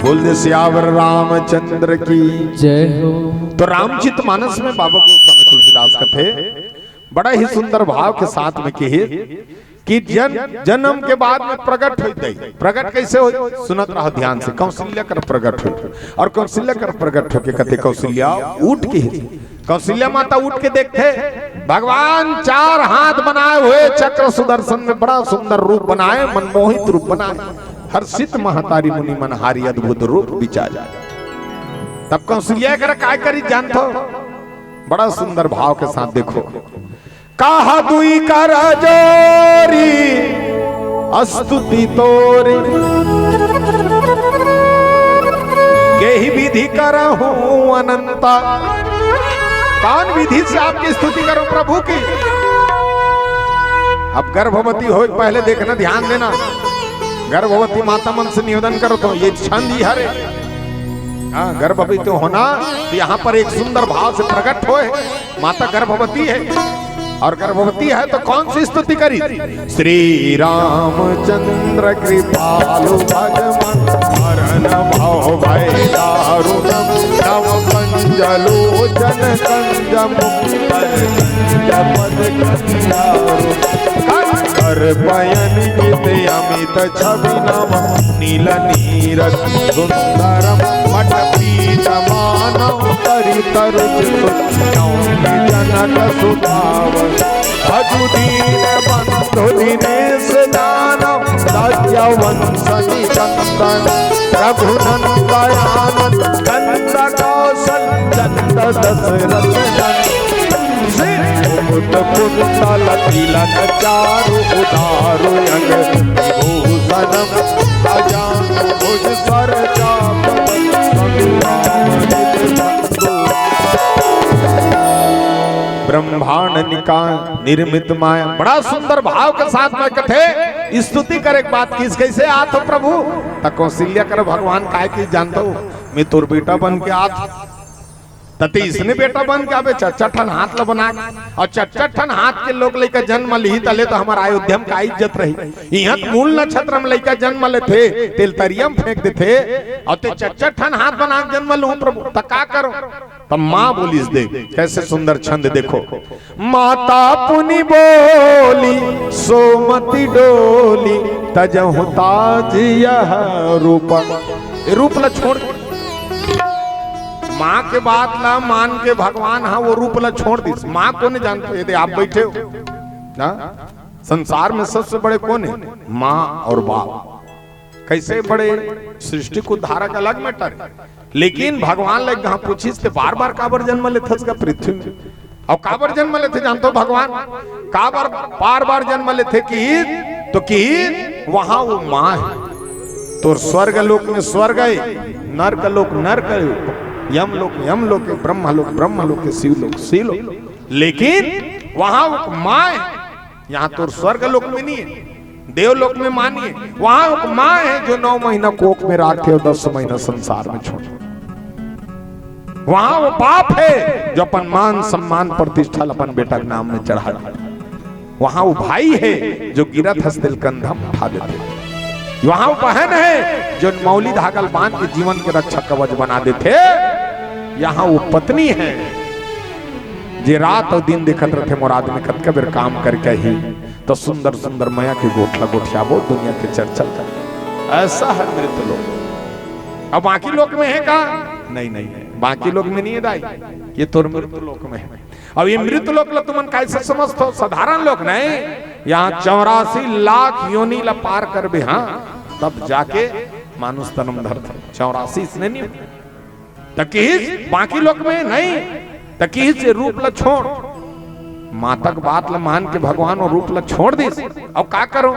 बोल दे सियावर रामचंद्र की। जय हो। तो रामचित मानस में बाबा गोस्वामी तुलसीदास का थे बड़ा ही सुंदर भाव के साथ में कहे कि जन्म के बाद में प्रकट हो गई। प्रकट कैसे हो? सुनत रहो ध्यान से। कौशल्या कर प्रकट हो और कौशल्या कर प्रकट होके कहते कौशल्या उठ के कौशल्या माता उठ के देखते भगवान 4 हाथ बनाए हुए चक्र सुदर्शन में बड़ा सुंदर रूप बनाए, मनमोहित रूप बनाए, हर्षित महतारी मुनि मनहारी अद्भुत रूप बिचा जाए। तब कौशल्या कर काय करी जानतो? बड़ा सुंदर भाव के साथ देखो। कहा दुई कर जोरी अस्तुति तोरी यही विधि करहूं अनंता। कौन विधि से आपकी स्तुति करूं प्रभु की? अब गर्भवती हो पहले देखना, ध्यान देना। गर्भवती माता मन से निवेदन करो तो ये छंद ही हरे। हाँ, गर्भवती तो होना तो यहाँ पर एक सुंदर भाव से प्रकट होए। माता गर्भवती है और गर्भवती है तो कौन सी स्तुति करी? श्री रामचंद्र कृपालु भगवान हरण भव भय दारुणम नव कंजलोचन कंज कर पयन गीत अमित छवि नम नील नीरज सुंदरम मठ पीत मानव तरि तरुज जनक सुधाव भजु दीन बंधु दिनेश दानव दास्य वंशनि चंदन प्रभु नंदयानंद कंद कौशल चंद दशरथ कुंतल तिलक चारु उदारु अंग विभूषणम अजानु भुज सर चाप ब्रह्मांड निकाय निर्मित माया। बड़ा सुंदर भाव के साथ में कथे स्तुति करे बात किस कैसे आत हो प्रभु? तक कौशल्या कर भगवान काय की जानता हूँ मैं तोर बेटा बन के आत तते इसने बेटा बन के आवे चट्ठन हाथ ल बना और चट्ठन हाथ के लोग लेकर जन्म ली तले तो हमारा अयोध्या में का इज्जत रही। यहाँ मूल नक्षत्र में लेकर जन्म ले थे तेलतरियम फेंक दे थे और ते चट्ठन हाथ बना के जन्म लू प्रभु तक का करो? तब माँ बोलीस दे कैसे सुंदर छंद देखो। माता पुनि बोली सोमति डोली तजहु ताज यह रूप। रूप ला छोड़ माँ के बात ला मान के भगवान हाँ वो रूप ला छोड़ दी। माँ को नहीं जानते यदि आप बैठे हो ना, संसार में सबसे बड़े कौन है? माँ और बाप। कैसे बड़े सृष्टि को धारक अलग मैटर है, लेकिन भगवान लग जहाँ पूछी बार बार काबर जन्म लेते का पृथ्वी में और काबर जन्म लेते जानते हो भगवान काबर बार बार जन्म लेते की तो की वहां वो माँ है। तो स्वर्ग लोक में स्वर्ग है, नरक लोक नरक है, यम लोक ब्रह्म लोक शिव लोक। लेकिन वहां वो माँ है, यहाँ तो स्वर्ग लोक में नहीं है, देवलोक में मानिए वहां एक माँ है जो 9 महीना कोख में रखे और 10 महीना संसार में छोड़े। वहां वो बाप है जो अपन मान सम्मान प्रतिष्ठा अपन बेटा के नाम में चढ़ा। वहां वो भाई है जो गिरत हस्तिल कंधम उठा देते। वहां वो बहन है जो मौली धागल बांध के जीवन के रक्षा कवच बना देते। यहाँ वो पत्नी है जे रात और दिन देखत रहते मोर आदमी कतका बेर काम करके ही तो सुंदर सुंदर माया के गोठला गोठिया वो दुनिया के चर्चा कर। ऐसा है मृत लोक। अब बाकी लोक में है का? नहीं, बाकी लोक में नहीं है दाई, ये तो मृत लोक में है। अब ये मृत लोक लो तुमन कैसे समझते हो? साधारण लोक नहीं, यहाँ 84 लाख योनि ला पार कर बे, हाँ तब जाके मानुष तनम धरत। 84 इसने नहीं तकीस, बाकी लोक में नहीं तकीस से रूप ला छोड़, मातक बात ला मान के भगवान और रूप ला छोड़ दी। अब का करो?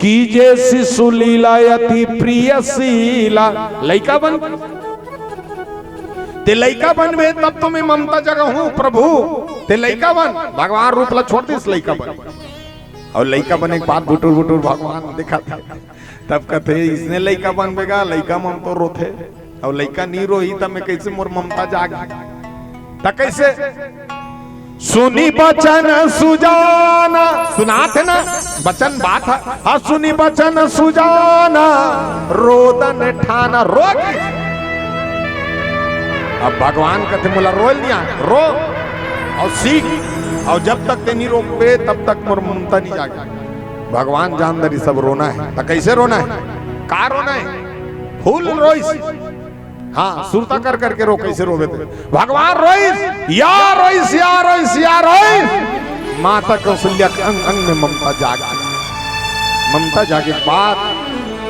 कीजे शिशु लीला अति प्रिय शीला। लइका बन ते लइका बनबे तब तो मैं ममता जगह हूँ प्रभु। ते लइका बन, भगवान रूप ला छोड़ दी, लइका बन। और लइका बने के बाद बुटुर बुटुर भगवान दिखा तब कहते इसने लइका बनबेगा, लइका मम तो रोथे और लइका नहीं रोही तब मैं कैसे मोर ममता जागी? तब कैसे? सुनी बचन सुजाना, सुनाते ना बचन बात है, हाँ सुनी बचन सुजाना रोदन ठाना। रो अब भगवान कहते मोला रोल नहीं रो और सीख, और जब तक ते नहीं रोकबे तब तक मोर ममता नहीं जागे। भगवान जान दरी सब रोना है। तो कैसे रोना है? का रोना है? फूल रोइस, हाँ सुरता कर करके रो, कैसे रोवे थे भगवान रोइस, या रोइस या रोइस या रोइस। माता कौशल्या के अंग अंग में ममता जागे बाद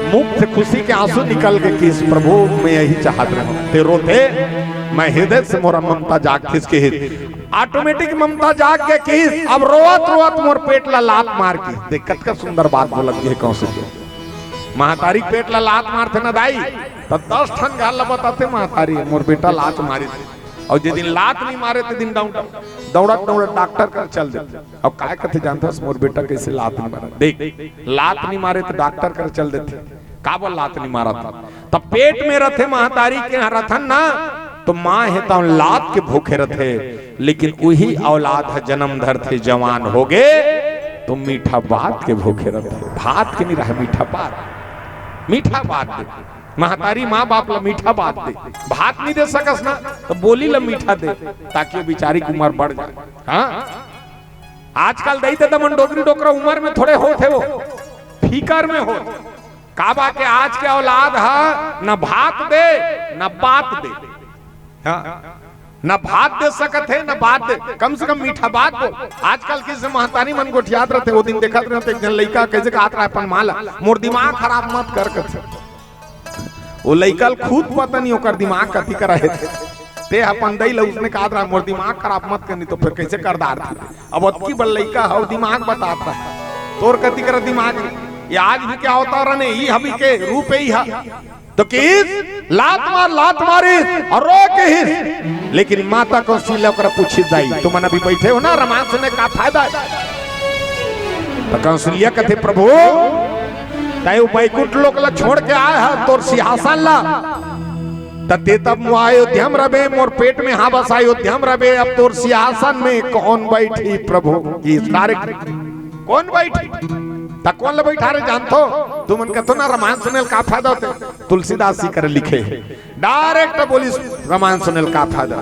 मुख से खुशी के आंसू निकल के कि इस प्रभु मैं यही चाहत रहा ते रोते, मैं हृदय से मोरा ममता जाग खिसके ऑटोमेटिक ममता जाग के किस। अब रोवत रोवत मोर पेट ला लात मार की दिक्कत का सुंदर बात बोलत है कौशल्या। महातारी पेट ला लात मारते ना दाई तो 10 ठन गाल ला बताते महातारी मोर बेटा लात मारी थी। और जे दिन लात नहीं मारे थे दिन दौड़ा डॉक्टर कर चल दे। अब काय कहते जानता मोर बेटा कैसे लात नहीं मारा? देख लात नहीं मारे तो डॉक्टर कर चल देते, काबल लात नहीं मारा था तब पेट में रथे महातारी के रथन ना तो माँ है तो लात के भूखे रथे। लेकिन वही औलाद है जन्म धर थे जवान हो गए तो मीठा बात के भूखे रथे। भात के नहीं रहे मीठा बात, मीठा बात दे महातारी माँ बाप ला मीठा बात दे। भात नहीं दे सकस ना तो बोली ला मीठा दे ताकि वो बिचारी की उम्र बढ़ जाए। हाँ आजकल दई थे दमन डोगरी डोकरा उम्र में थोड़े होते वो फीकर में हो। काबा के आज के औलाद है न भात दे न बात दे, हाँ न भात दे सकत है न बात दे, कम से कम मीठा बात दो। आजकल किसी महतारी मन गोठियात रहते वो दिन देखत रहते एक जन लइका कैसे हाथ रहा अपन माला मोर दिमाग खराब मत कर कथे। वो लइकल खुद पता नहीं होकर दिमाग कथी कर रहे थे ते अपन दई ला उसने कहा रहा मोर दिमाग खराब मत करनी तो फिर कैसे करदार थी। अब अतकी बल लइका हो दिमाग बताता है तोर कथी कर दिमाग ये आज भी क्या होता रहने ही हबी के रूप ही है तो किस लात मारी और रो के ही। लेकिन माता कौशल्या ओकरा पूछी जाई तुम अभी बैठे हो ना रामायण सुनने का फायदा है? तो कौशल्या कहते प्रभु तय बैकुंठ लोक ला छोड़ के आए है तोर सिंहासन ला ते तब अयोध्या में रबे मोर पेट में हाँ बस अयोध्या में रबे। अब तोर सिंहासन में कौन बैठी प्रभु? कौन बैठी तक कौन ला बैठा रे जानतो तुम मन कहतो ना रामायण सुनने का फायदा होते? तुलसीदास जी कर लिखे डायरेक्ट बोली रामायण सुनने का फायदा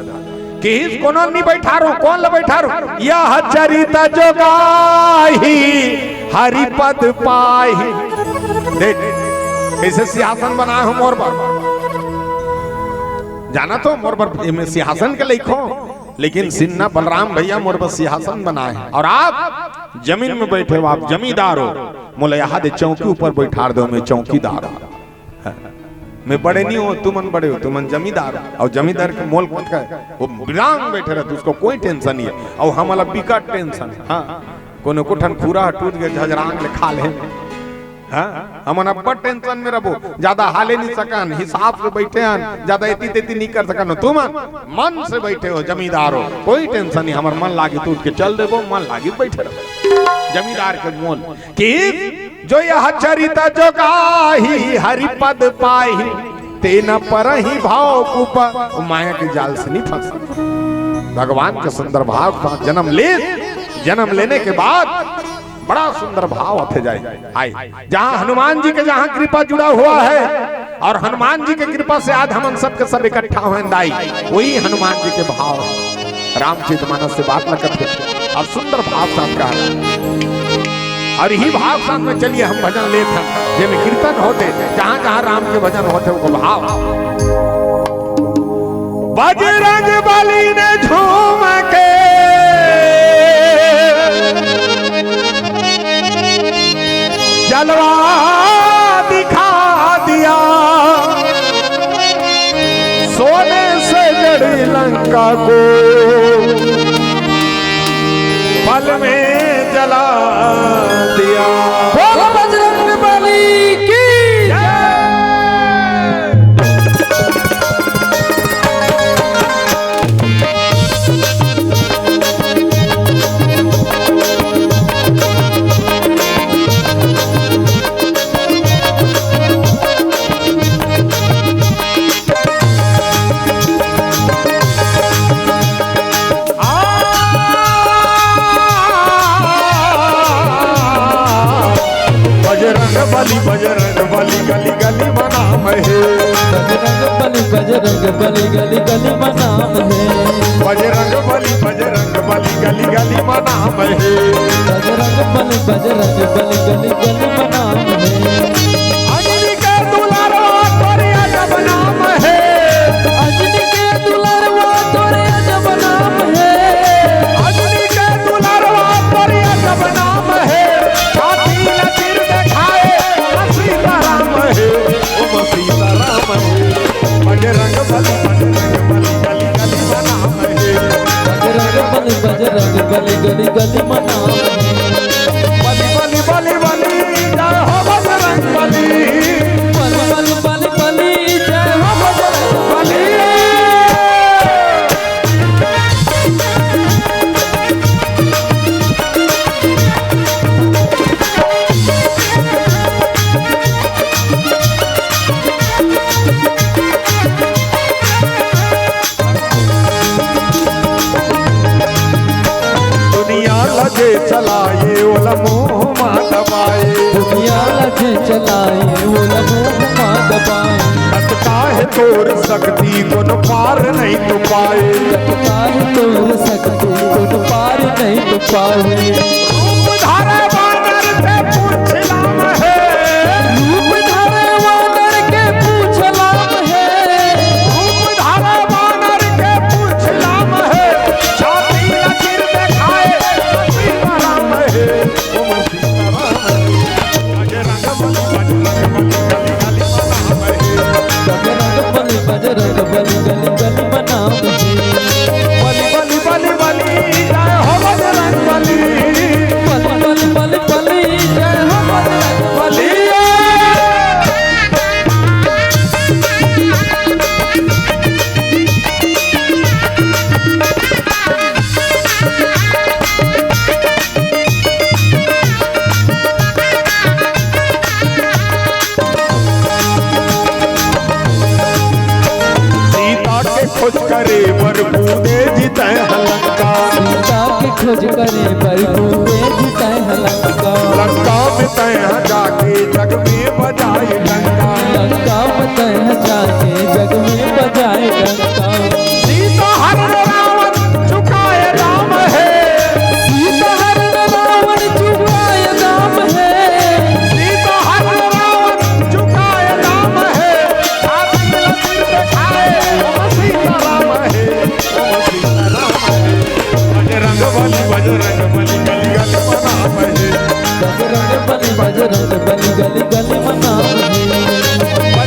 कि कोनो नहीं बैठा रो कौन ला बैठा रो? यह चरित जोगाही हरि पद पाही। देख कैसे सिंहासन बनाया हूं मोर पर, जाना तो मोर पर में सिंहासन के लिखो लेकिन सिन्हा बलराम भैया मोर पर सिंहासन बनाए हैं और आप जमीन में बैठे हो, आप जमींदार हो। मोला यहाँ दे चौकी ऊपर बैठा दो मैं चौकीदार हूं। मैं बड़े नहीं हो तुमन बड़े हो, तुमन जमींदार और जमींदार के मोल का वो विरांग बैठे रहते उसको कोई टेंशन नहीं है और हमारा बिकट टेंशन है। हाँ कोनो को ठन पूरा टूट गए झजरांग ले खा ले हाँ हमन अब्बा टेंशन में रहो, ज्यादा हाले नहीं सकन, हिसाब से बैठे हैं, ज्यादा इतनी तेती नहीं कर सकन। तुम मन से बैठे हो, जमींदार हो, कोई टेंशन नहीं, हमार मन लागी तो उठ के चल देबो, मन लागी बैठे रहो। जमींदार के मोल कि जो यह चरित जोगाही हरिपद पाही तेना पर ही भाव कुप माया के जाल से नहीं फंस। भगवान के सुंदर भाव का जन्म लेने के बाद बड़ा सुंदर भाव होते जाए। आए जहां हनुमान जी के जहां कृपा जुड़ा हुआ है, और हनुमान जी के कृपा से आज हम सब के सब इकट्ठा हुए दाई, वही हनुमान जी के भाव रामचरितमानस से बात न करते और सुंदर भाव साथ का, और यही भाव साथ में चलिए हम भजन लेते हैं जिनमें कीर्तन होते, जहां जहां राम के भजन होते वो भाव। बजरंग बली ने झूम के जलवा दिखा दिया, सोने से जड़ी लंका को पल में जला दिया। बोलो बजरंग बली की बजरंग बली गली गली मनाम है, बजरंग बली गली गली मनाम है, बजरंग बली गली गली मनाम है, बजरंग बली गली गली मनाम है। अंजनी के दुलारो तोरे अजब नाम है, अंजनी के दुलारो तोरे अजब नाम है, अंजनी के दुलारो तोरे अजब नाम है, छाती लकीर दिखाए सीताराम है, ओ सीताराम है। बजरंग बली गली गली मनाम है, बजरंग बली गली गली मनाम है। बली बली बली बली जय हो बजरंग बली, बली बली बली बली जय हो बजरंग बली। लगे चलाए ओला मुँह माँ दबाए, दुनिया लगे चलाए वो मुँह माँ दबाए, लगता है तोर शक्ति कोन पार नहीं तो पाए, लगता है तोर शक्ति कोन पार नहीं तो पाए। रूप धारे वानर से पूछ लाम है, रूप धारे वानर के पूछ लाम है, रूप धारे वानर के पूछ लाम है, छाती लकीर दिखाए सीताराम है, ओ सीताराम है। बजरंग बली गली गली मनाम है, बजरंग बली गली गली मनाम है। बली बली बली बली जय हो बजरंग बली, बली बली बली बली जय हो बजरंग बली। खोज करे बरबूदे जिते लंका, सीता की खोज करे बरबूदे जिते लंका, लंका में तय जाके जग में बजाए डंका, लंका में तय जाके जग में बजाए डंका। सीता हर रावण चुकाए राम है, सीता हर रावण चुकाए राम है, सीता हर रावण चुकाए राम है, छाती लकीर दिखाए ओ सीताराम है, ओ सीताराम है। बजरंग बली गली गली मनाम है, बजरंग बली गली गली मनाम है।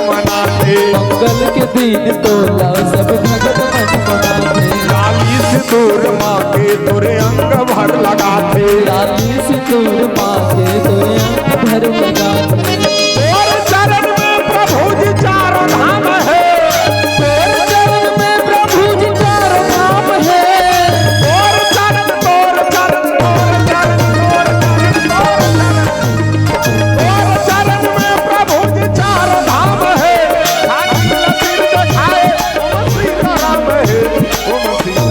मनाते। मंगल के दिन तोला सब भगत मन मनाते। लाली सिंदूर माँ के तोरे अंग भर लगाते। लाली सिंदूर माँ के तोरे अंग भर लगाते। तोर चरण में प्रभु जी चारों धाम है। तोर चरण में प्रभु जी चारों धाम है। तोर चरण तोर चरण तोर चरण तोर चरण में प्रभु जी चारों धाम है। सिर दिखाए ओम सीताराम है, ओम सीताराम है।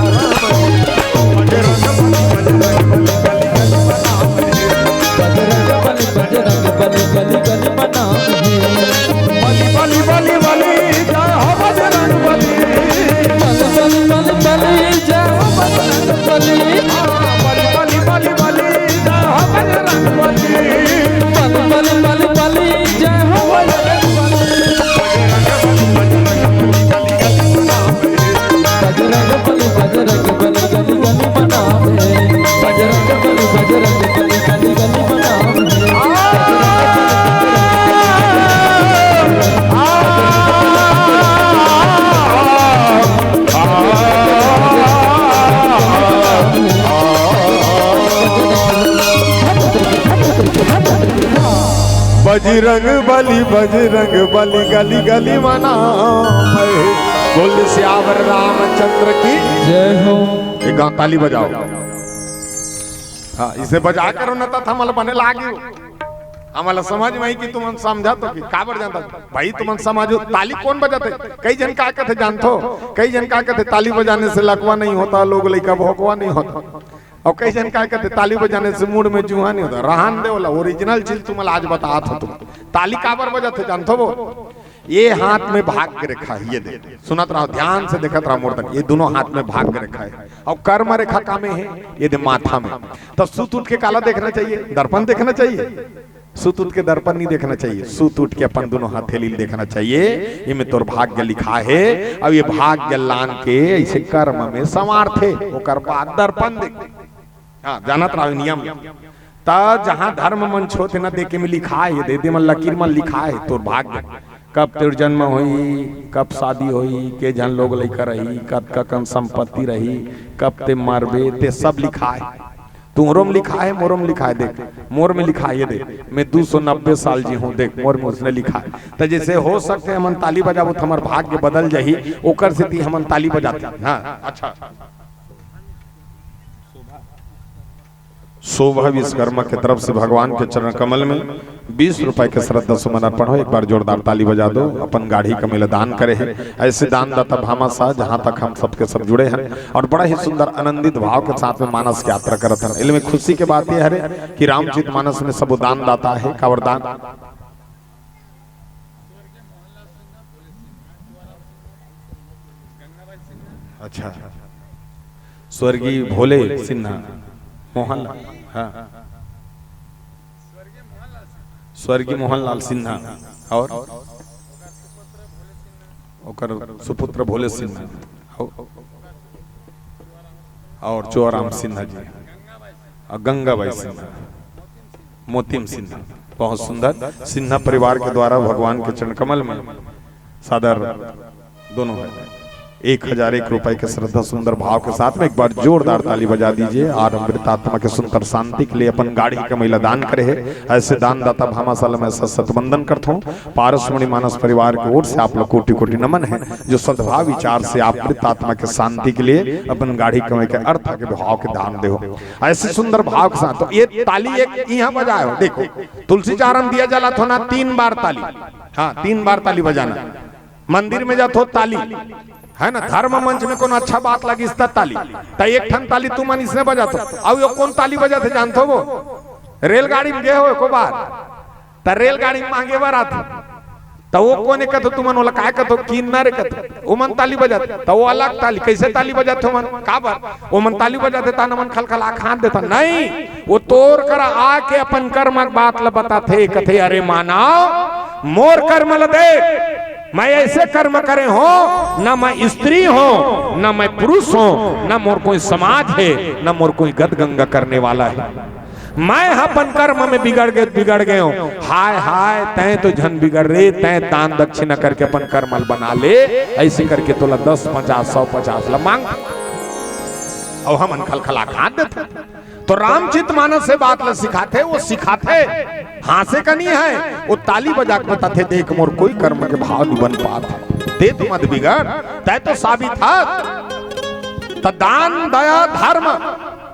बजरंग बली गली गली मनाम है। बली बली बली जय हो बजरंग बली। बली बली बली जय हो बजरंग बली। बली बली बली जय हो बजरंग बली। बली बली बली जय हो बजरंग बली। बजरंग बली बजरंग बली गली गली मनाम है। बजरंग बली बजरंग बली गली गली मनाम है। बजरंग बली गली गली मना बोल श्यावर रामचंद्र की जय हो। एक गाँव ताली बजाओ। हाँ इसे बजा करो न तो हमारा बने लागी हमारा समझ में आई कि तुम समझा तो कि का बढ़ जाता भाई तुम समझो ताली कौन बजाते। कई जन का कहते जानतो, कई जन का कहते ताली बजाने से लकवा नहीं होता, लोग लइका भोकवा नहीं होता। और कई जन का कहते ताली बजाने से मूड में जुआ नहीं होता। रहन दे वाला ओरिजिनल चीज तुम आज बता था। तुम ताली काबर बजाते जानतो वो ये हाथ में भाग्य रेखा है। ये देख सुनत रहो ध्यान से देखत रहो मूर्तन। ये दोनों हाथ में भाग्य रेखा है और कर्म रेखा का में है ये दे माथा में। तो सूत उठ के काला देखना चाहिए, दर्पण देखना चाहिए। सूत उठ के दर्पण नहीं देखना चाहिए, सूत उठ के अपन दोनों हथेली देखना चाहिए। ये में तोर भाग्य लिखा है। अब ये भाग्य लान के ऐसे कर्म में समार्थे वो कर बाद दर्पण देख। हाँ जानत रहो नियम। ता जहाँ धर्म मंच होते ना देखे में लिखा है, दे दे मन लकीर में लिखा है तोर भाग्य कब तेर जन्म हुई, कब शादी हुई, के जन लोग लेकर रही, कब का कम संपत्ति रही, कब ते मरबे, ते सब लिखा है। तुमरो में लिखा है, मोरो में लिखा है। देख मोर में लिखा है, ये देख मैं 290 साल जी हूँ। देख मोर में उसने लिखा है। तो जैसे हो सकते हम ताली बजाबो तो हमार भाग्य बदल जाही, ओकर से ती हम ताली बजाते। हाँ अच्छा शोभा विश्वकर्मा की तरफ से भगवान के चरण कमल में 20 रुपए के श्रद्धा सुमन अर्पण हो। एक बार जोरदार ताली बजा दो। अपन गाड़ी का मेला दान करे है। ऐसे दान दाता भामा सा जहाँ तक हम सबके सब जुड़े हैं और बड़ा ही सुंदर आनंदित भाव के साथ में मानस की यात्रा करते हैं। इनमें खुशी की बात यह है कि रामचरित मानस में सब दान दाता है का वरदान। अच्छा स्वर्गीय भोले सिन्हा मोहनलाल, हाँ स्वर्गीय मोहनलाल सिन्हा और ओकर सुपुत्र भोले सिन्हा और चोराम सिन्हा जी और गंगाबाई सिन्हा, मोतीम सिन्हा। बहुत सुंदर सिन्हा परिवार के द्वारा भगवान के चरण कमल में सादर दोनों है 1001 रुपए के श्रद्धा सुंदर भाव के साथ में एक बार जोरदार ताली बजा दीजिए। और अमृतात्मा के सुंदर शांति के लिए अपन गाड़ी का महिला दान करे है। ऐसे दान दाता भामाशाल में सत वंदन करता हूँ। पारसमणि मानस परिवार की ओर से आप लोग कोटि कोटि नमन है जो सद्भाव विचार से आप अमृतात्मा के शांति के लिए अपन गाड़ी कमाई के अर्थ के भाव के दान दे। ऐसे सुंदर भाव के साथ तो ये ताली एक यहाँ बजाए हो। देखो तुलसी चारण दिया जाला तो ना 3 बार ताली, हाँ 3 बार ताली बजाना। मंदिर में जाते हो ताली है ना, धर्म मंच में कौन अच्छा बात लगी इस ताली तो एक ठन ताली तू मन इसने बजाते। अब ये कौन ताली बजाते जानते हो? वो रेलगाड़ी में गए हो एको बार तो रेलगाड़ी में आगे बार आते तो वो कौन कहते तुम मन काय कहते किन्नर कहते वो मन ताली बजाते तो वो अलग ताली। कैसे ताली बजाते हो मन का बार वो मन ताली बजाते ता मन खलखला खान देता नहीं। वो तोड़ कर आके अपन कर्म बात ल बताते कथे अरे मानव मोर कर्म ल देख मैं ऐसे कर्म करे हो ना मैं स्त्री हो ना मैं पुरुष हूं ना मोर कोई समाज है ना मोर कोई गद गंगा करने वाला है। मैं अपन कर्म में बिगड़ गए हूँ। हाय हाय तय तो झन बिगड़ रे, तय दान दक्षिणा करके अपन कर्मल बना ले, ऐसे करके तो 10 50 100 50 ला मांग और हम खलखला खा देते। तो रामचित मानस से बात ल सिखाते, वो सिखाते हासे का नहीं है, वो ताली बजा के बताते देख मोर कोई कर्म के भाव नहीं बन पाता, दे तो मत बिगड़, तय तो साबित था। तो दान दया धर्म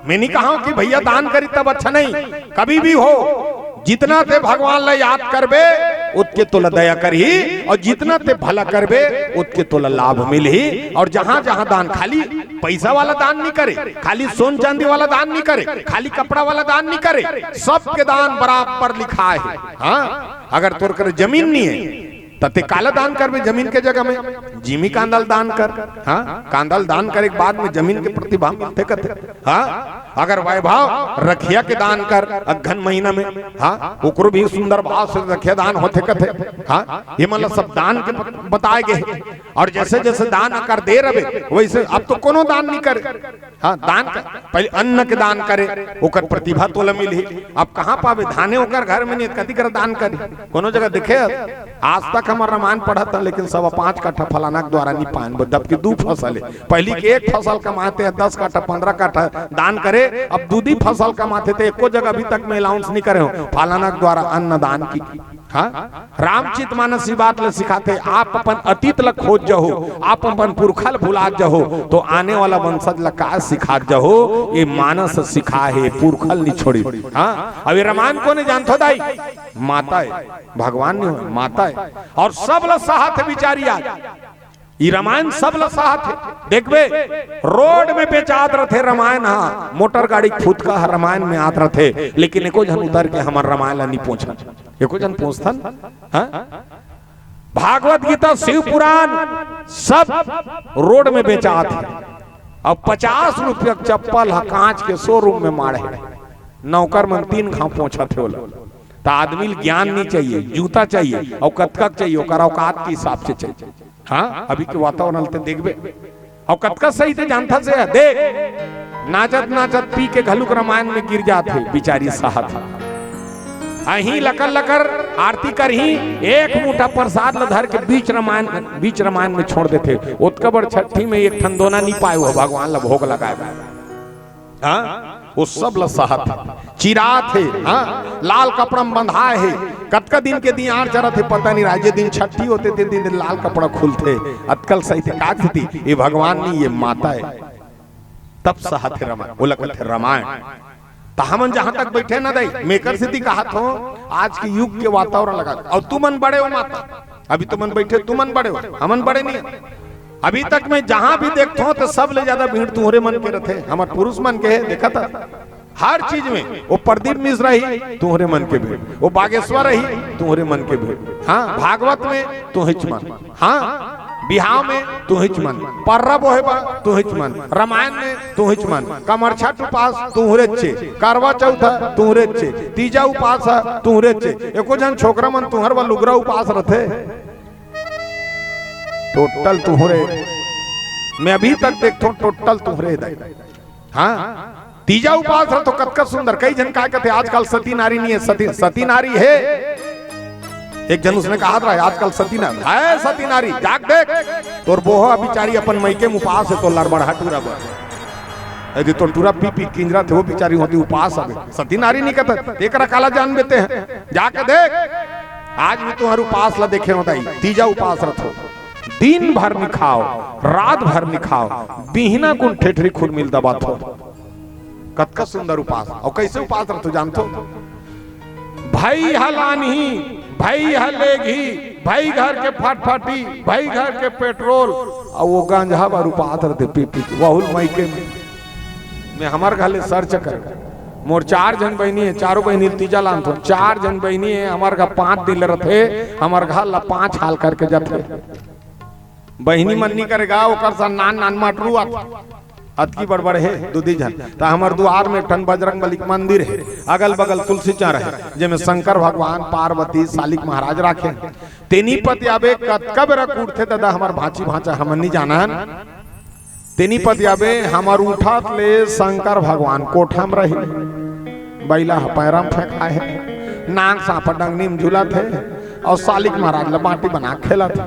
मैं नहीं कहा कि भैया दान करी तब अच्छा नहीं, कभी भी हो जितना ते भगवान ला याद करबे उतके तोला दया करही, और जितना ते भला करबे उतके तोला लाभ मिलही। और जहां जहां दान, खाली पैसा वाला दान नहीं करे, खाली सोन चांदी वाला दान नहीं करे, खाली कपड़ा वाला दान नहीं करे, सबके दान बराबर लिखा है। हाँ अगर तोर करे जमीन नहीं है तते काला दान करबे जमीन के जगह में, जिमी कांदल दान कर। हाँ कांदल दान करे के बाद में जमीन के प्रतिभाव मिलते कथे। हाँ अगर वैभव रखिया के दान कर अघन महीना में, हाँ ओकरो भी सुंदर भाव से रखिया दान होते कथे। हाँ ये मतलब सब दान के बताए गए। और जैसे जैसे दान आकर दे रहे वैसे अब तो कोनो दान नहीं करे। हाँ दान पहले अन्न के दान करे, ओकर प्रतिभा तोला मिली। अब कहाँ पावे धाने ओकर घर में नहीं, कथी कर दान करे, कोनो जगह देखे। आज तक हमारा रामायण पढ़ा था लेकिन 5.25 कट्ठा फलाना के द्वारा नहीं पान, जबकि 2 फसल है। पहली के 1 फसल कमाते हैं 10 कट्ठा 15 कट्ठा दान करे, अब 2 फसल कमाते थे, एको जगह अभी तक में अलाउंस नहीं करे हो फलाना के द्वारा अन्न दान की। हाँ रामचित मानस बात ले सिखाते, आप अपन अतीत ला खोज जहो, आप अपन पुरखल भुला जहो, तो आने वाला वंशज ला का सिखा जहो, ये मानस सिखा है, पुरखल नहीं छोड़ी। हाँ अभी रामायण को नहीं जानते दाई, माता है भगवान नहीं, माता है। और सब ला साथ बिचारी आज ये रामायण सब ला साथ है। देखबे रोड में बेचात रहे रामायण, हाँ मोटर गाड़ी खुद का रामायण में आत रहे, लेकिन एको जन उतर के हमार रामायण ला नहीं पहुंचा, एको जन पहुंचतन। हाँ भागवत गीता शिव पुराण सब रोड में बेचात है। अब 50 रुपया चप्पल है कांच के शोरूम में मारे, नौकर मन 3 घाव पहुंचा थे। तो आदमी ज्ञान नहीं चाहिए, जूता चाहिए और कतकक चाहिए, औकात के हिसाब से चाहिए। हाँ अभी के वातावरण देखबे और कतका सही थे जानता से देख, नाचत नाचत पी के घलुक रामायण में गिर जाते बिचारी साहब। अही लकर लकर आरती कर ही एक मुठा प्रसाद ल धर के बीच रामायण में छोड़ देते। उत्का बड़ छठी में एक ठंडोना नहीं पाए हो भगवान ला भोग लगाए। हाँ वो सब लसाहत चिरात है। हाँ लाल कपड़ा में बंधाए है, कतका दिन के दिन आर चरत है पता नहीं, राज्य दिन छठी होते थे दिन लाल कपड़ा खुलते, अतकल सही थे काग थी, ये भगवान नहीं ये माता है। तब सहत है रामायण, वो लगत है रामायण। तो हमन जहां तक बैठे ना दई मेकर सिद्धि कहा हो, आज के युग के वातावरण लगा। और तुमन बड़े हो माता, अभी तुमन बैठे तुमन बड़े हो, हमन बड़े नहीं। अभी तक मैं जहां भी देखता हूं तो सब ले ज्यादा भीड़ तुम्हारे मन के रथे, हमारे पुरुष मन के है। देखा था हर चीज में, वो प्रदीप मिश्रा ही तुम्हारे मन के भीड़, वो बागेश्वर ही तुम्हारे मन के भीड़। हाँ भागवत में तू हिच मन, हाँ बिहाव में तू हिच मन, पर्रब होएबा तू हिच मन, रामायण में तू हिच मन, कमरछठ उपास तुहरे छे, करवा चौथ तुहरे छे, तीजा उपास तुहरे छे। एको जन छोकरा मन तुहर वा लुगरा उपास रथे, टोटल तुहरे। मैं अभी तक देखता हूं टोटल तुहरे। हाँ तीजा उपास रह तो कतका सुंदर। कई जन क्या कहते आजकल सती नारी नहीं है, सती नारी है। एक जन उसने कहा था आजकल सती नारी है, सती नारी जाग देख तोर बोहा बिचारी अपन मैके में उपास है तो लड़बड़ा टूरा यदि तो टूरा पी पी किंजरा थे वो बिचारी होती उपास है, सती नारी नहीं कहते। एक काला जान देते हैं, जाके देख आज भी तुम्हारे उपास ला देखे होता ही। तीजा उपास रखो, दिन भर निखाओ रात भर निखाओ, बिहना गुण ठेठरी खुद मिल दबात हो। कतका सुंदर उपास। और कैसे उपास रखो जानते हो? भाई हलानी, भाई हलेगी, भाई घर के फटफटी, भाई घर के पेट्रोल, और वो गांजा बार उपास रहते पी पी वहुल मायके में हमार घाले सर चक्कर। मोर 4 जन बहनी है, चारों बहनी तीजा लान थो, 4 जन बहनी है, हमार का 5 दिल रथे, हमार घर ला 5 हाल करके जाते। बहनी मन नहीं करेगा ओकर सा नान नान माटरू अतकी बड़बड़ है दूधी जन। तो हमार द्वार में टन बजरंगबली के मंदिर है, अगल बगल तुलसी चार है, जिसमें शंकर भगवान पार्वती शालिक महाराज राखे। तेनी पति आबे कब रख उठते दादा हमार भांची भांचा हमन नहीं जाना है। तेनी पति आबे हमार उठात ले शंकर भगवान कोठा में रही, बैला पैरम फेंका है, नाग सांप डंगनी में झूला थे और सालिक महाराज लबाटी बना खेला थे।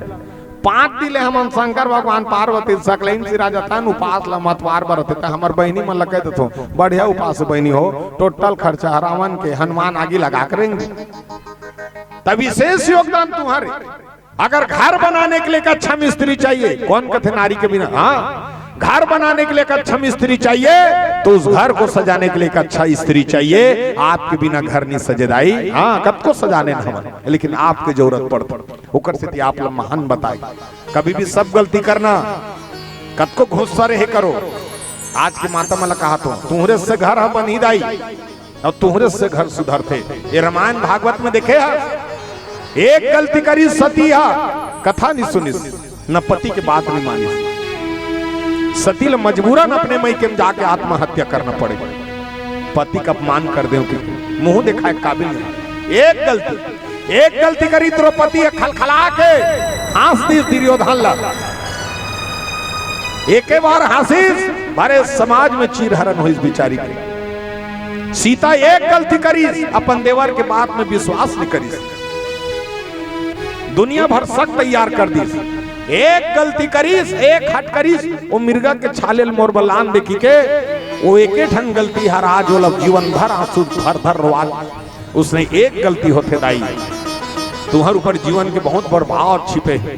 5 दिले हम शंकर भगवान पार्वती सकलैन सिरा जतन उपास ल मतवार बरते त हमर बहनी मन लगे तो बढ़िया उपास बहनी हो, टोटल खर्चा रावण के हनुमान आगे लगा करेंगे। तभी शेष योगदान तुम्हारे। अगर घर बनाने के लिए एक अच्छा मिस्त्री चाहिए, कौन कहते नारी के बिना, हाँ घर बनाने के लिए एक अच्छा मिस्त्री चाहिए तो उस घर को सजाने के लिए एक अच्छा स्त्री चाहिए। आपके बिना घर नहीं सजेदाई, हाँ कब को सजाने ना, लेकिन आपके जरूरत पड़ती होकर से आप लोग महान बताए। कभी भी सब गलती करना, कब को गुस्सा रहे करो। आज की माता मला कहा तो तुम्हारे से घर है बनी दाई और तुम्हारे से घर सुधर थे। ये रामायण भागवत में देखे है, एक गलती करी सती कथा नहीं सुनी, न पति के बात नहीं मानी, सती मजबूरन अपने मई के जाके आत्महत्या करना पड़े, पति का अपमान कर दे, मुंह दिखाए काबिल नहीं। एक गलती करी द्रौपदी खलखला के हंस दी दुर्योधन ला, एक बार हंसीस भरे समाज में चीरहरण हुई बेचारी की। सीता एक गलती करी, अपन देवर के बात में विश्वास नहीं करी, दुनिया भर शक तैयार कर दी। एक गलती करीस, एक हट करीस, वो मिर्गा के छालेल मोर बलान देखी के वो एक ठन गलती हर आज वो जीवन भर आंसू भर भर रोवाल। उसने एक गलती होते दाई, तुम्हारे ऊपर जीवन के बहुत बड़ भाव छिपे हैं।